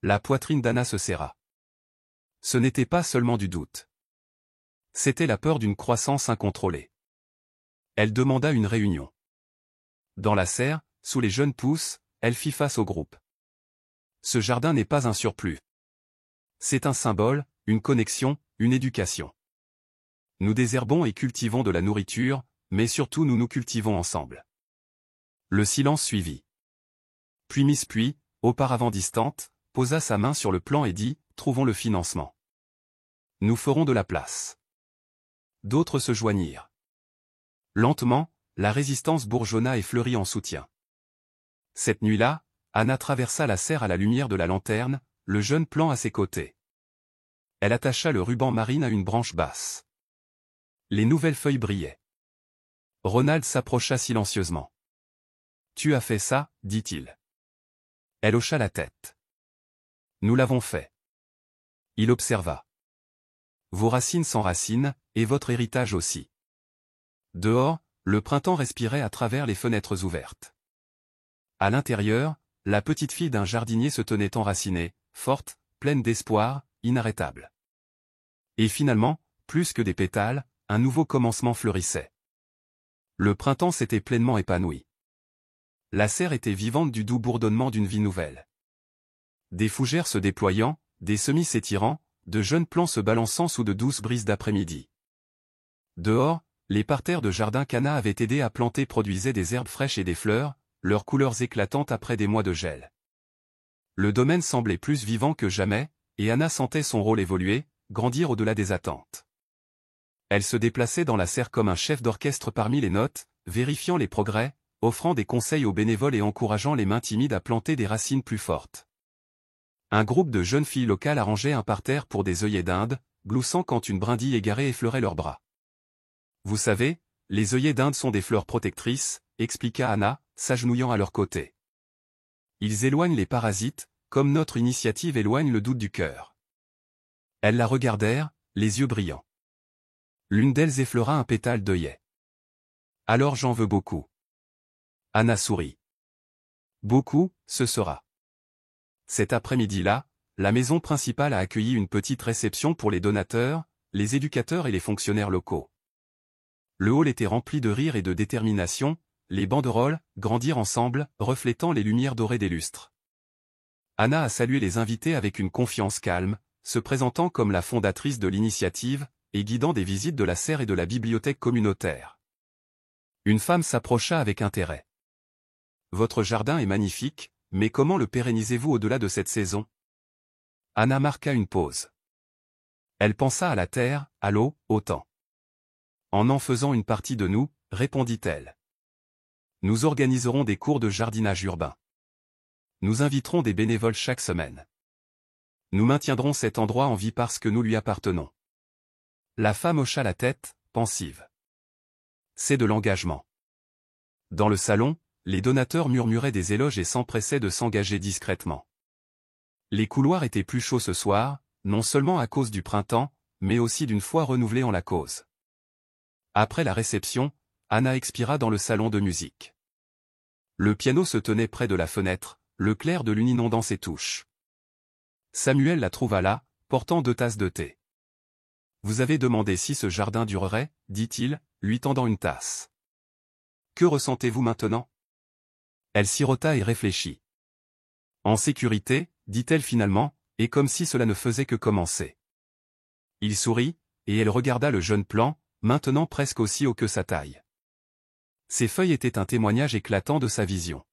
La poitrine d'Anna se serra. Ce n'était pas seulement du doute. C'était la peur d'une croissance incontrôlée. Elle demanda une réunion. Dans la serre, sous les jeunes pousses, elle fit face au groupe. Ce jardin n'est pas un surplus. C'est un symbole, une connexion, une éducation. Nous désherbons et cultivons de la nourriture, mais surtout nous nous cultivons ensemble. Le silence suivit. Puis Miss Puy, auparavant distante, posa sa main sur le plan et dit, « Trouvons le financement. Nous ferons de la place. » D'autres se joignirent. Lentement, la résistance bourgeonna et fleurit en soutien. Cette nuit-là, Anna traversa la serre à la lumière de la lanterne, le jeune plan à ses côtés. Elle attacha le ruban marine à une branche basse. Les nouvelles feuilles brillaient. Ronald s'approcha silencieusement. « Tu as fait ça, dit-il. » Elle hocha la tête. « Nous l'avons fait. » Il observa. « Vos racines s'enracinent, et votre héritage aussi. » Dehors, le printemps respirait à travers les fenêtres ouvertes. À l'intérieur, la petite fille d'un jardinier se tenait enracinée, forte, pleine d'espoir, inarrêtable. Et finalement, plus que des pétales, un nouveau commencement fleurissait. Le printemps s'était pleinement épanoui. La serre était vivante du doux bourdonnement d'une vie nouvelle. Des fougères se déployant, des semis s'étirant, de jeunes plants se balançant sous de douces brises d'après-midi. Dehors, les parterres de jardin qu'Anna avait aidé à planter produisaient des herbes fraîches et des fleurs, leurs couleurs éclatantes après des mois de gel. Le domaine semblait plus vivant que jamais, et Anna sentait son rôle évoluer, grandir au-delà des attentes. Elle se déplaçait dans la serre comme un chef d'orchestre parmi les notes, vérifiant les progrès, offrant des conseils aux bénévoles et encourageant les mains timides à planter des racines plus fortes. Un groupe de jeunes filles locales arrangeait un parterre pour des œillets d'Inde, gloussant quand une brindille égarée effleurait leurs bras. « Vous savez, les œillets d'Inde sont des fleurs protectrices, » expliqua Anna, s'agenouillant à leur côté. « Ils éloignent les parasites, comme notre initiative éloigne le doute du cœur. » Elles la regardèrent, les yeux brillants. L'une d'elles effleura un pétale d'œillet. « Alors j'en veux beaucoup. » Anna sourit. « Beaucoup, ce sera. » Cet après-midi-là, la maison principale a accueilli une petite réception pour les donateurs, les éducateurs et les fonctionnaires locaux. Le hall était rempli de rire et de détermination, les banderoles, grandir ensemble, reflétant les lumières dorées des lustres. Anna a salué les invités avec une confiance calme, se présentant comme la fondatrice de l'initiative, et guidant des visites de la serre et de la bibliothèque communautaire. Une femme s'approcha avec intérêt. « Votre jardin est magnifique, mais comment le pérennisez-vous au-delà de cette saison ?» Anna marqua une pause. Elle pensa à la terre, à l'eau, au temps. « En faisant une partie de nous, » répondit-elle. « Nous organiserons des cours de jardinage urbain. Nous inviterons des bénévoles chaque semaine. Nous maintiendrons cet endroit en vie parce que nous lui appartenons. » La femme hocha la tête, pensive. « C'est de l'engagement. » Dans le salon, les donateurs murmuraient des éloges et s'empressaient de s'engager discrètement. Les couloirs étaient plus chauds ce soir, non seulement à cause du printemps, mais aussi d'une foi renouvelée en la cause. Après la réception, Anna expira dans le salon de musique. Le piano se tenait près de la fenêtre, le clair de lune inondant ses touches. Samuel la trouva là, portant 2 tasses de thé. « Vous avez demandé si ce jardin durerait, » dit-il, lui tendant une tasse. « Que ressentez-vous maintenant ?» Elle sirota et réfléchit. « En sécurité, » dit-elle finalement, et comme si cela ne faisait que commencer. Il sourit, et elle regarda le jeune plant, maintenant presque aussi haut que sa taille. Ses feuilles étaient un témoignage éclatant de sa vision.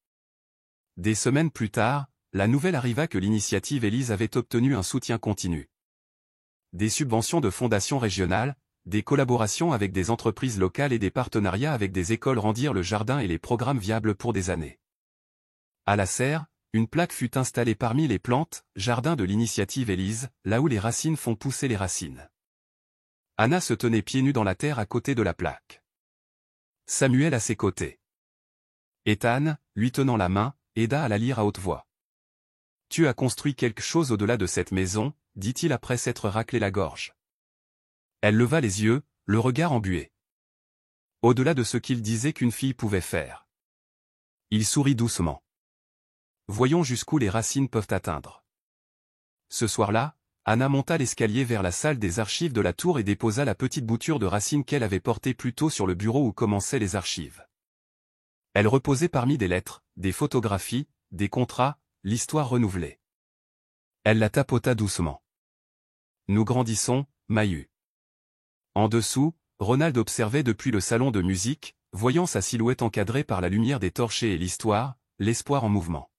Des semaines plus tard, la nouvelle arriva que l'initiative Élise avait obtenu un soutien continu. Des subventions de fondations régionales, des collaborations avec des entreprises locales et des partenariats avec des écoles rendirent le jardin et les programmes viables pour des années. À la serre, une plaque fut installée parmi les plantes, jardin de l'initiative Élise, là où les racines font pousser les racines. Anna se tenait pieds nus dans la terre à côté de la plaque. Samuel à ses côtés. Ethan, lui tenant la main, aida à la lire à haute voix. « Tu as construit quelque chose au-delà de cette maison, » dit-il après s'être raclé la gorge. Elle leva les yeux, le regard embué. Au-delà de ce qu'il disait qu'une fille pouvait faire. Il sourit doucement. Voyons jusqu'où les racines peuvent atteindre. Ce soir-là, Anna monta l'escalier vers la salle des archives de la tour et déposa la petite bouture de racines qu'elle avait portée plus tôt sur le bureau où commençaient les archives. Elle reposait parmi des lettres, des photographies, des contrats, l'histoire renouvelée. Elle la tapota doucement. Nous grandissons, Mayu. En dessous, Ronald observait depuis le salon de musique, voyant sa silhouette encadrée par la lumière des torchers et l'histoire, l'espoir en mouvement.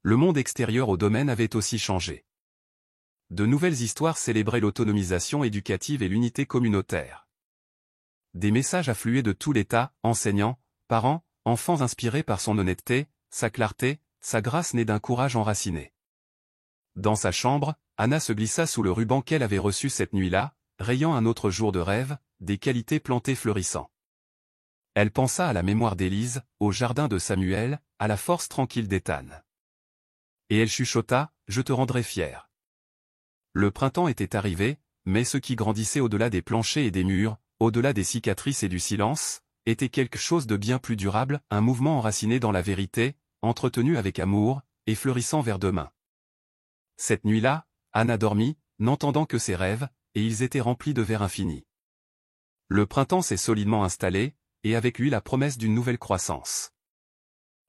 Le monde extérieur au domaine avait aussi changé. De nouvelles histoires célébraient l'autonomisation éducative et l'unité communautaire. Des messages affluaient de tout l'État, enseignants, parents, enfants inspirés par son honnêteté, sa clarté, sa grâce née d'un courage enraciné. Dans sa chambre, Anna se glissa sous le ruban qu'elle avait reçu cette nuit-là, rayant un autre jour de rêve, des qualités plantées fleurissant. Elle pensa à la mémoire d'Élise, au jardin de Samuel, à la force tranquille d'Ethan. Et elle chuchota, « Je te rendrai fier. » Le printemps était arrivé, mais ce qui grandissait au-delà des planchers et des murs, au-delà des cicatrices et du silence, était quelque chose de bien plus durable, un mouvement enraciné dans la vérité, entretenu avec amour, et fleurissant vers demain. Cette nuit-là, Anna dormit, n'entendant que ses rêves, et ils étaient remplis de vers infinis. Le printemps s'est solidement installé, et avec lui la promesse d'une nouvelle croissance.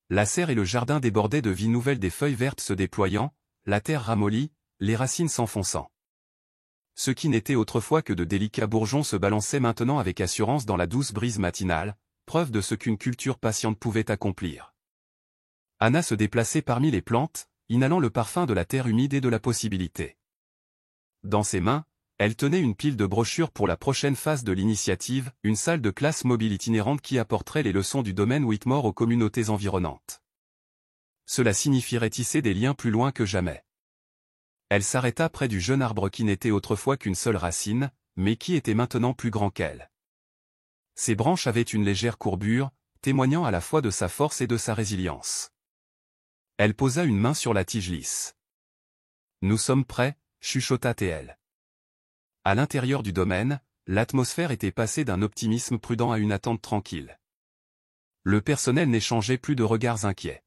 La serre et le jardin débordaient de vie nouvelle, des feuilles vertes se déployant, la terre ramollie, les racines s'enfonçant. Ce qui n'était autrefois que de délicats bourgeons se balançaient maintenant avec assurance dans la douce brise matinale, preuve de ce qu'une culture patiente pouvait accomplir. Anna se déplaçait parmi les plantes, inhalant le parfum de la terre humide et de la possibilité. Dans ses mains, elle tenait une pile de brochures pour la prochaine phase de l'initiative, une salle de classe mobile itinérante qui apporterait les leçons du domaine Whitmore aux communautés environnantes. Cela signifierait tisser des liens plus loin que jamais. Elle s'arrêta près du jeune arbre qui n'était autrefois qu'une seule racine, mais qui était maintenant plus grand qu'elle. Ses branches avaient une légère courbure, témoignant à la fois de sa force et de sa résilience. Elle posa une main sur la tige lisse. « Nous sommes prêts » chuchota T.L. À l'intérieur du domaine, l'atmosphère était passée d'un optimisme prudent à une attente tranquille. Le personnel n'échangeait plus de regards inquiets.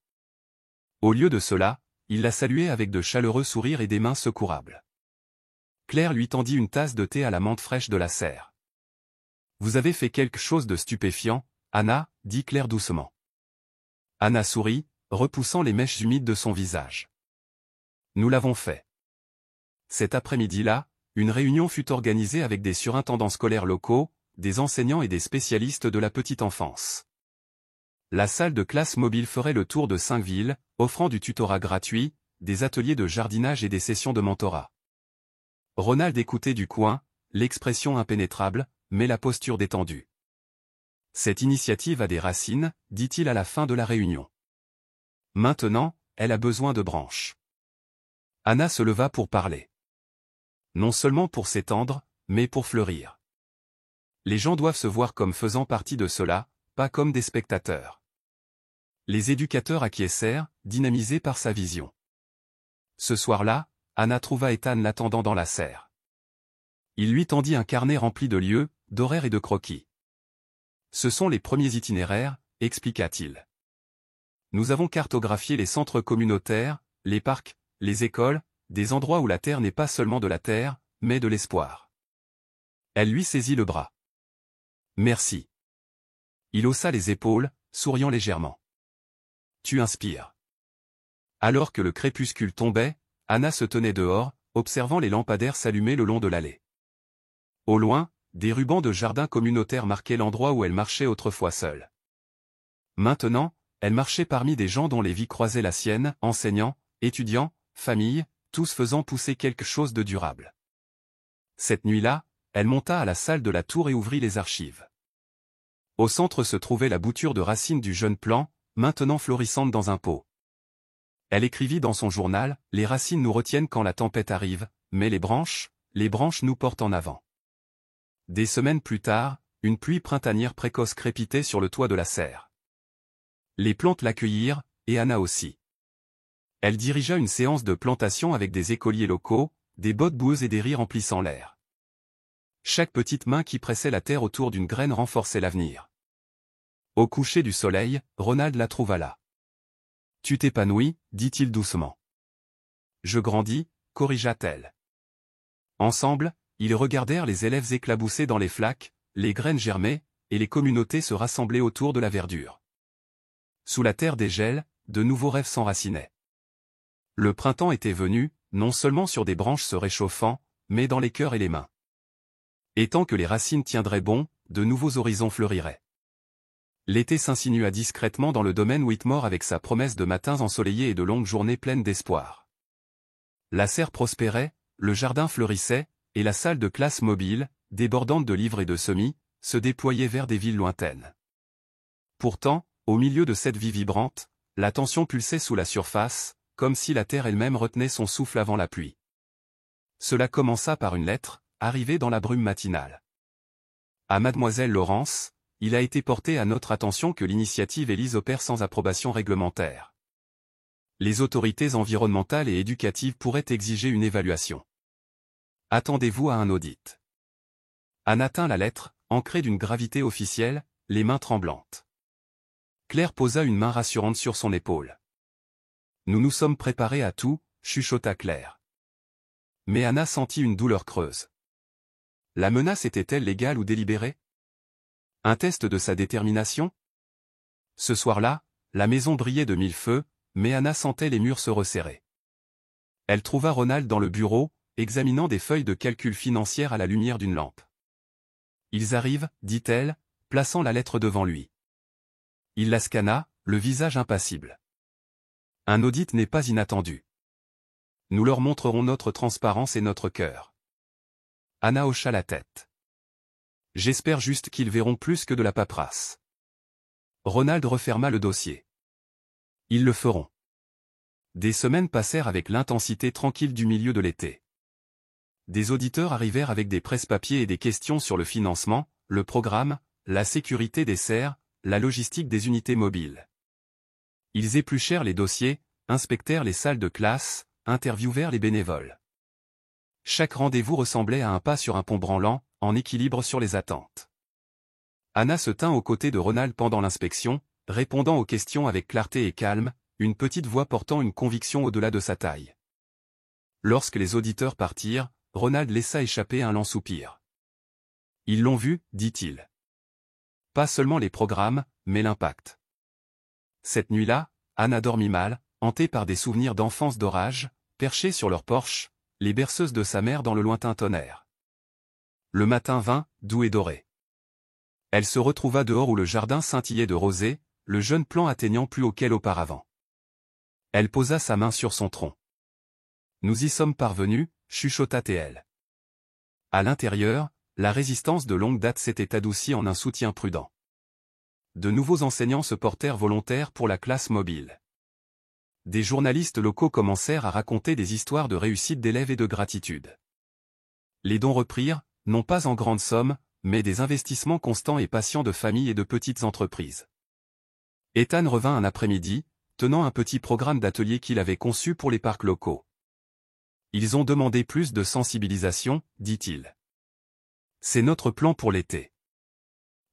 Au lieu de cela, il la saluait avec de chaleureux sourires et des mains secourables. Claire lui tendit une tasse de thé à la menthe fraîche de la serre. « Vous avez fait quelque chose de stupéfiant, Anna, » dit Claire doucement. Anna sourit, repoussant les mèches humides de son visage. « Nous l'avons fait. » Cet après-midi-là, une réunion fut organisée avec des surintendants scolaires locaux, des enseignants et des spécialistes de la petite enfance. La salle de classe mobile ferait le tour de 5 villes, offrant du tutorat gratuit, des ateliers de jardinage et des sessions de mentorat. Ronald écoutait du coin, l'expression impénétrable, mais la posture détendue. « Cette initiative a des racines, » dit-il à la fin de la réunion. « Maintenant, elle a besoin de branches. » Anna se leva pour parler. Non seulement pour s'étendre, mais pour fleurir. Les gens doivent se voir comme faisant partie de cela, pas comme des spectateurs. Les éducateurs acquiescèrent, dynamisés par sa vision. Ce soir-là, Anna trouva Ethan l'attendant dans la serre. Il lui tendit un carnet rempli de lieux, d'horaires et de croquis. « Ce sont les premiers itinéraires », expliqua-t-il. « Nous avons cartographié les centres communautaires, les parcs, les écoles, des endroits où la terre n'est pas seulement de la terre, mais de l'espoir. » Elle lui saisit le bras. « Merci. » Il haussa les épaules, souriant légèrement. « Tu inspires. » Alors que le crépuscule tombait, Anna se tenait dehors, observant les lampadaires s'allumer le long de l'allée. Au loin, des rubans de jardin communautaire marquaient l'endroit où elle marchait autrefois seule. Maintenant, elle marchait parmi des gens dont les vies croisaient la sienne, enseignants, étudiants, familles, tous faisant pousser quelque chose de durable. Cette nuit-là, elle monta à la salle de la tour et ouvrit les archives. Au centre se trouvait la bouture de racines du jeune plant, maintenant florissante dans un pot. Elle écrivit dans son journal, « Les racines nous retiennent quand la tempête arrive, mais les branches nous portent en avant. » Des semaines plus tard, une pluie printanière précoce crépitait sur le toit de la serre. Les plantes l'accueillirent, et Anna aussi. Elle dirigea une séance de plantation avec des écoliers locaux, des bottes boueuses et des rires remplissant l'air. Chaque petite main qui pressait la terre autour d'une graine renforçait l'avenir. Au coucher du soleil, Ronald la trouva là. « Tu t'épanouis, dit-il doucement. »« Je grandis, corrigea-t-elle. Ensemble, ils regardèrent les élèves éclabousser dans les flaques, les graines germer, et les communautés se rassembler autour de la verdure. Sous la terre des gels, de nouveaux rêves s'enracinaient. Le printemps était venu, non seulement sur des branches se réchauffant, mais dans les cœurs et les mains. Et tant que les racines tiendraient bon, de nouveaux horizons fleuriraient. L'été s'insinua discrètement dans le domaine Whitmore avec sa promesse de matins ensoleillés et de longues journées pleines d'espoir. La serre prospérait, le jardin fleurissait, et la salle de classe mobile, débordante de livres et de semis, se déployait vers des villes lointaines. Pourtant, au milieu de cette vie vibrante, la tension pulsait sous la surface, comme si la terre elle-même retenait son souffle avant la pluie. Cela commença par une lettre, arrivée dans la brume matinale. À Mademoiselle Laurence, il a été porté à notre attention que l'initiative Élise opère sans approbation réglementaire. Les autorités environnementales et éducatives pourraient exiger une évaluation. Attendez-vous à un audit. Anna tint la lettre, ancrée d'une gravité officielle, les mains tremblantes. Claire posa une main rassurante sur son épaule. Nous nous sommes préparés à tout, chuchota Claire. Mais Anna sentit une douleur creuse. La menace était-elle légale ou délibérée? Un test de sa détermination? Ce soir-là, la maison brillait de mille feux, mais Anna sentait les murs se resserrer. Elle trouva Ronald dans le bureau, examinant des feuilles de calcul financières à la lumière d'une lampe. « Ils arrivent, dit-elle, plaçant la lettre devant lui. Il la scanna, le visage impassible. Un audit n'est pas inattendu. Nous leur montrerons notre transparence et notre cœur. Anna hocha la tête. J'espère juste qu'ils verront plus que de la paperasse. Ronald referma le dossier. Ils le feront. Des semaines passèrent avec l'intensité tranquille du milieu de l'été. Des auditeurs arrivèrent avec des presse-papiers et des questions sur le financement, le programme, la sécurité des serres, la logistique des unités mobiles. Ils épluchèrent les dossiers, inspectèrent les salles de classe, interviewèrent les bénévoles. Chaque rendez-vous ressemblait à un pas sur un pont branlant, en équilibre sur les attentes. Anna se tint aux côtés de Ronald pendant l'inspection, répondant aux questions avec clarté et calme, une petite voix portant une conviction au-delà de sa taille. Lorsque les auditeurs partirent, Ronald laissa échapper un lent soupir. Ils l'ont vu, dit-il. Pas seulement les programmes, mais l'impact. Cette nuit-là, Anna dormit mal, hantée par des souvenirs d'enfance d'orage, perchée sur leur porche, les berceuses de sa mère dans le lointain tonnerre. Le matin vint, doux et doré. Elle se retrouva dehors où le jardin scintillait de rosée, le jeune plan atteignant plus haut qu'elle auparavant. Elle posa sa main sur son tronc. Nous y sommes parvenus, chuchota-t-elle. À l'intérieur, la résistance de longue date s'était adoucie en un soutien prudent. De nouveaux enseignants se portèrent volontaires pour la classe mobile. Des journalistes locaux commencèrent à raconter des histoires de réussite d'élèves et de gratitude. Les dons reprirent, non pas en grande somme, mais des investissements constants et patients de familles et de petites entreprises. Ethan revint un après-midi, tenant un petit programme d'atelier qu'il avait conçu pour les parcs locaux. Ils ont demandé plus de sensibilisation, dit-il. C'est notre plan pour l'été.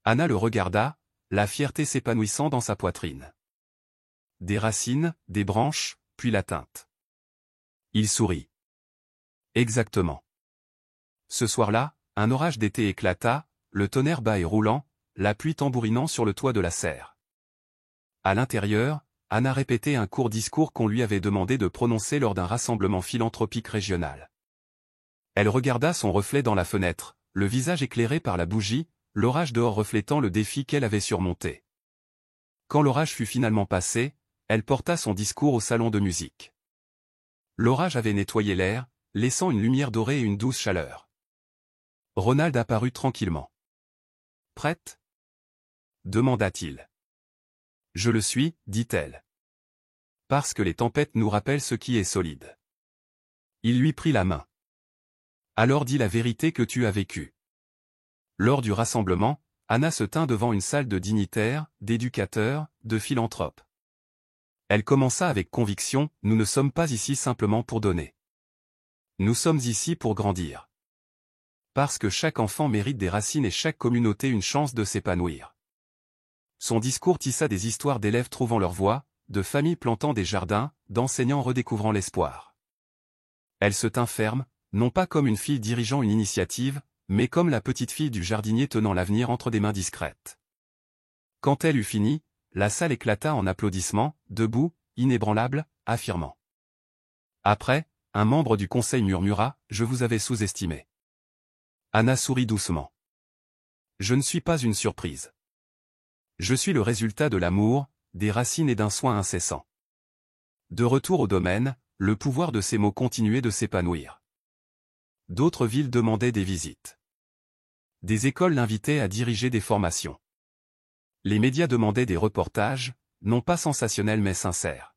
Anna le regarda, la fierté s'épanouissant dans sa poitrine. Des racines, des branches, puis la teinte. Il sourit. Exactement. Ce soir-là, un orage d'été éclata, le tonnerre bas et roulant, la pluie tambourinant sur le toit de la serre. À l'intérieur, Anna répétait un court discours qu'on lui avait demandé de prononcer lors d'un rassemblement philanthropique régional. Elle regarda son reflet dans la fenêtre, le visage éclairé par la bougie, l'orage dehors reflétant le défi qu'elle avait surmonté. Quand l'orage fut finalement passé, elle porta son discours au salon de musique. L'orage avait nettoyé l'air, laissant une lumière dorée et une douce chaleur. Ronald apparut tranquillement. « Prête ?» demanda-t-il. « Je le suis, dit-elle. Parce que les tempêtes nous rappellent ce qui est solide. » Il lui prit la main. « Alors dis la vérité que tu as vécue. » Lors du rassemblement, Anna se tint devant une salle de dignitaires, d'éducateurs, de philanthropes. Elle commença avec conviction, « Nous ne sommes pas ici simplement pour donner. Nous sommes ici pour grandir. Parce que chaque enfant mérite des racines et chaque communauté une chance de s'épanouir. » Son discours tissa des histoires d'élèves trouvant leur voie, de familles plantant des jardins, d'enseignants redécouvrant l'espoir. Elle se tint ferme, non pas comme une fille dirigeant une initiative, mais comme la petite fille du jardinier tenant l'avenir entre des mains discrètes. Quand elle eut fini, la salle éclata en applaudissements, debout, inébranlable, affirmant. Après, un membre du conseil murmura, « Je vous avais sous-estimé. » Anna sourit doucement. « Je ne suis pas une surprise. Je suis le résultat de l'amour, des racines et d'un soin incessant. » De retour au domaine, le pouvoir de ces mots continuait de s'épanouir. D'autres villes demandaient des visites. Des écoles l'invitaient à diriger des formations. Les médias demandaient des reportages, non pas sensationnels mais sincères.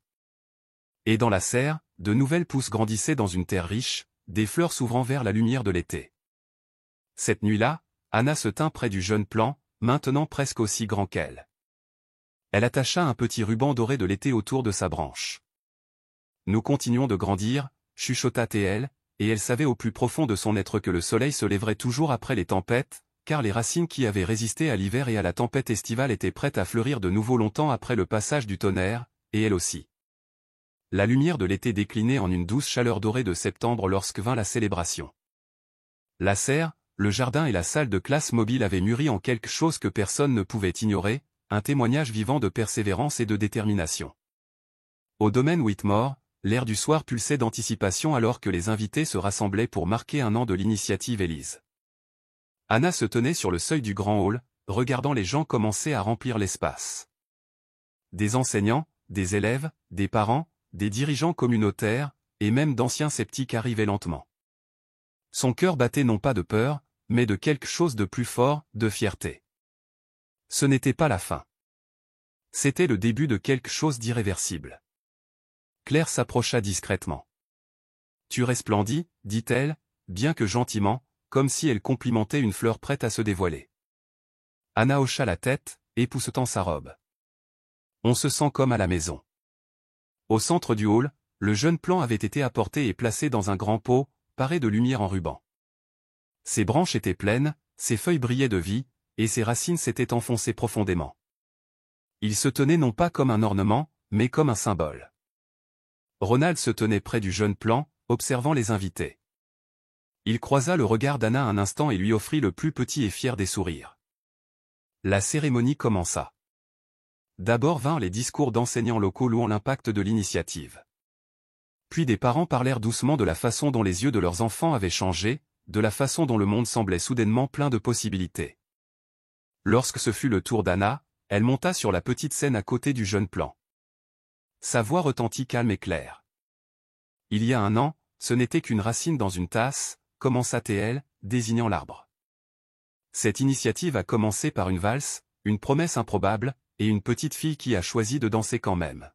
Et dans la serre, de nouvelles pousses grandissaient dans une terre riche, des fleurs s'ouvrant vers la lumière de l'été. Cette nuit-là, Anna se tint près du jeune plant, maintenant presque aussi grand qu'elle. Elle attacha un petit ruban doré de l'été autour de sa branche. Nous continuons de grandir, chuchota T.L., et elle savait au plus profond de son être que le soleil se lèverait toujours après les tempêtes, car les racines qui avaient résisté à l'hiver et à la tempête estivale étaient prêtes à fleurir de nouveau longtemps après le passage du tonnerre, et elle aussi. La lumière de l'été déclinait en une douce chaleur dorée de septembre lorsque vint la célébration. La serre, le jardin et la salle de classe mobile avaient mûri en quelque chose que personne ne pouvait ignorer, un témoignage vivant de persévérance et de détermination. Au domaine Whitmore, l'air du soir pulsait d'anticipation alors que les invités se rassemblaient pour marquer un an de l'initiative Élise. Anna se tenait sur le seuil du grand hall, regardant les gens commencer à remplir l'espace. Des enseignants, des élèves, des parents, des dirigeants communautaires, et même d'anciens sceptiques arrivaient lentement. Son cœur battait non pas de peur, mais de quelque chose de plus fort, de fierté. Ce n'était pas la fin. C'était le début de quelque chose d'irréversible. Claire s'approcha discrètement. « Tu resplendis, dit-elle, bien que gentiment, comme si elle complimentait une fleur prête à se dévoiler. Anna hocha la tête, époussetant sa robe. On se sent comme à la maison. Au centre du hall, le jeune plant avait été apporté et placé dans un grand pot, paré de lumière en ruban. Ses branches étaient pleines, ses feuilles brillaient de vie, et ses racines s'étaient enfoncées profondément. Il se tenait non pas comme un ornement, mais comme un symbole. Ronald se tenait près du jeune plant, observant les invités. Il croisa le regard d'Anna un instant et lui offrit le plus petit et fier des sourires. La cérémonie commença. D'abord vinrent les discours d'enseignants locaux louant l'impact de l'initiative. Puis des parents parlèrent doucement de la façon dont les yeux de leurs enfants avaient changé, de la façon dont le monde semblait soudainement plein de possibilités. Lorsque ce fut le tour d'Anna, elle monta sur la petite scène à côté du jeune plant. Sa voix retentit calme et claire. Il y a un an, ce n'était qu'une racine dans une tasse, commença T.L., désignant l'arbre. Cette initiative a commencé par une valse, une promesse improbable, et une petite fille qui a choisi de danser quand même.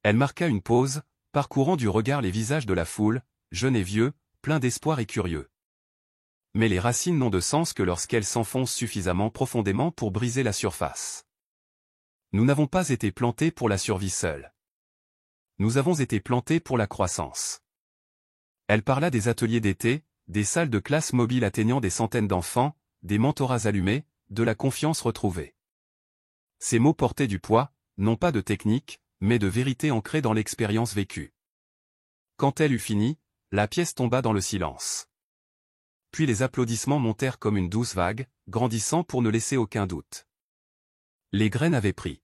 Elle marqua une pause, parcourant du regard les visages de la foule, jeunes et vieux, pleins d'espoir et curieux. Mais les racines n'ont de sens que lorsqu'elles s'enfoncent suffisamment profondément pour briser la surface. Nous n'avons pas été plantés pour la survie seule. Nous avons été plantés pour la croissance. Elle parla des ateliers d'été, des salles de classe mobiles atteignant des centaines d'enfants, des mentorats allumés, de la confiance retrouvée. Ces mots portaient du poids, non pas de technique, mais de vérité ancrée dans l'expérience vécue. Quand elle eut fini, la pièce tomba dans le silence. Puis les applaudissements montèrent comme une douce vague, grandissant pour ne laisser aucun doute. Les graines avaient pris.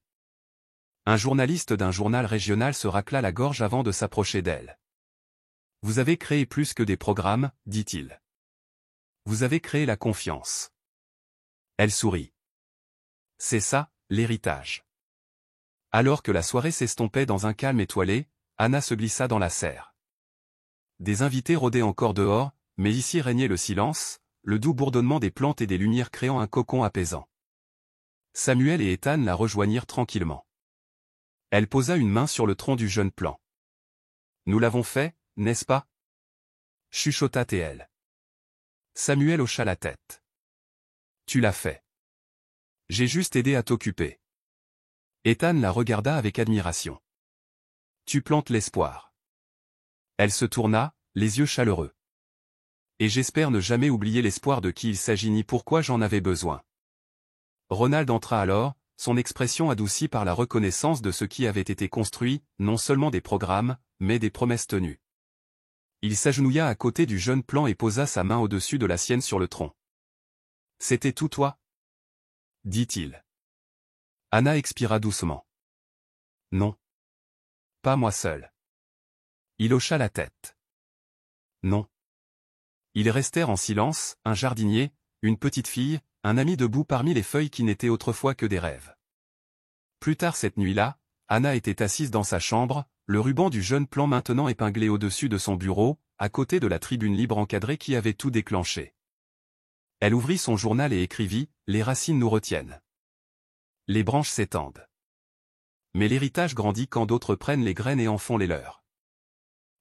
Un journaliste d'un journal régional se racla la gorge avant de s'approcher d'elle. « Vous avez créé plus que des programmes, dit-il. Vous avez créé la confiance. » Elle sourit. C'est ça, l'héritage. Alors que la soirée s'estompait dans un calme étoilé, Anna se glissa dans la serre. Des invités rôdaient encore dehors, mais ici régnait le silence, le doux bourdonnement des plantes et des lumières créant un cocon apaisant. Samuel et Ethan la rejoignirent tranquillement. Elle posa une main sur le tronc du jeune plant. « Nous l'avons fait, n'est-ce pas ?» chuchota T.L. Samuel hocha la tête. « Tu l'as fait. J'ai juste aidé à t'occuper. » Ethan la regarda avec admiration. « Tu plantes l'espoir. » Elle se tourna, les yeux chaleureux. « Et j'espère ne jamais oublier l'espoir de qui il s'agit ni pourquoi j'en avais besoin. » Ronald entra alors, son expression adoucie par la reconnaissance de ce qui avait été construit, non seulement des programmes, mais des promesses tenues. Il s'agenouilla à côté du jeune Plan et posa sa main au-dessus de la sienne sur le tronc. « C'était tout toi » dit-il. Anna expira doucement. « Non. Pas moi seul. » Il hocha la tête. « Non. » Ils restèrent en silence, un jardinier, une petite fille, un ami debout parmi les feuilles qui n'étaient autrefois que des rêves. Plus tard cette nuit-là, Anna était assise dans sa chambre, le ruban du jeune Plan maintenant épinglé au-dessus de son bureau, à côté de la tribune libre encadrée qui avait tout déclenché. Elle ouvrit son journal et écrivit « Les racines nous retiennent. Les branches s'étendent. Mais l'héritage grandit quand d'autres prennent les graines et en font les leurs. »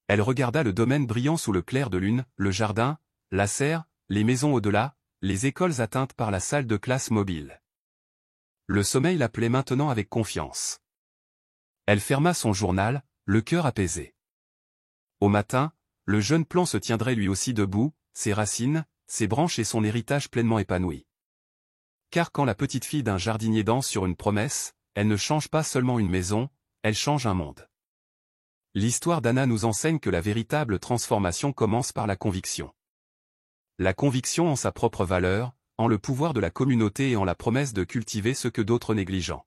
Elle regarda le domaine brillant sous le clair de lune, le jardin, la serre, les maisons au-delà, les écoles atteintes par la salle de classe mobile. Le sommeil l'appelait maintenant avec confiance. Elle ferma son journal, le cœur apaisé. Au matin, le jeune Plan se tiendrait lui aussi debout, ses racines, ses branches et son héritage pleinement épanouis. Car quand la petite fille d'un jardinier danse sur une promesse, elle ne change pas seulement une maison, elle change un monde. L'histoire d'Anna nous enseigne que la véritable transformation commence par la conviction. La conviction en sa propre valeur, en le pouvoir de la communauté et en la promesse de cultiver ce que d'autres négligent.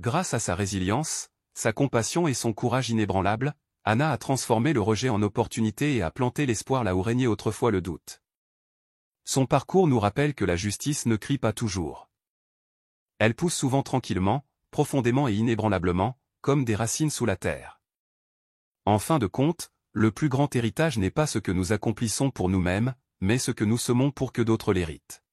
Grâce à sa résilience, sa compassion et son courage inébranlable, Anna a transformé le rejet en opportunité et a planté l'espoir là où régnait autrefois le doute. Son parcours nous rappelle que la justice ne crie pas toujours. Elle pousse souvent tranquillement, profondément et inébranlablement, comme des racines sous la terre. En fin de compte, le plus grand héritage n'est pas ce que nous accomplissons pour nous-mêmes, mais ce que nous semons pour que d'autres l'héritent.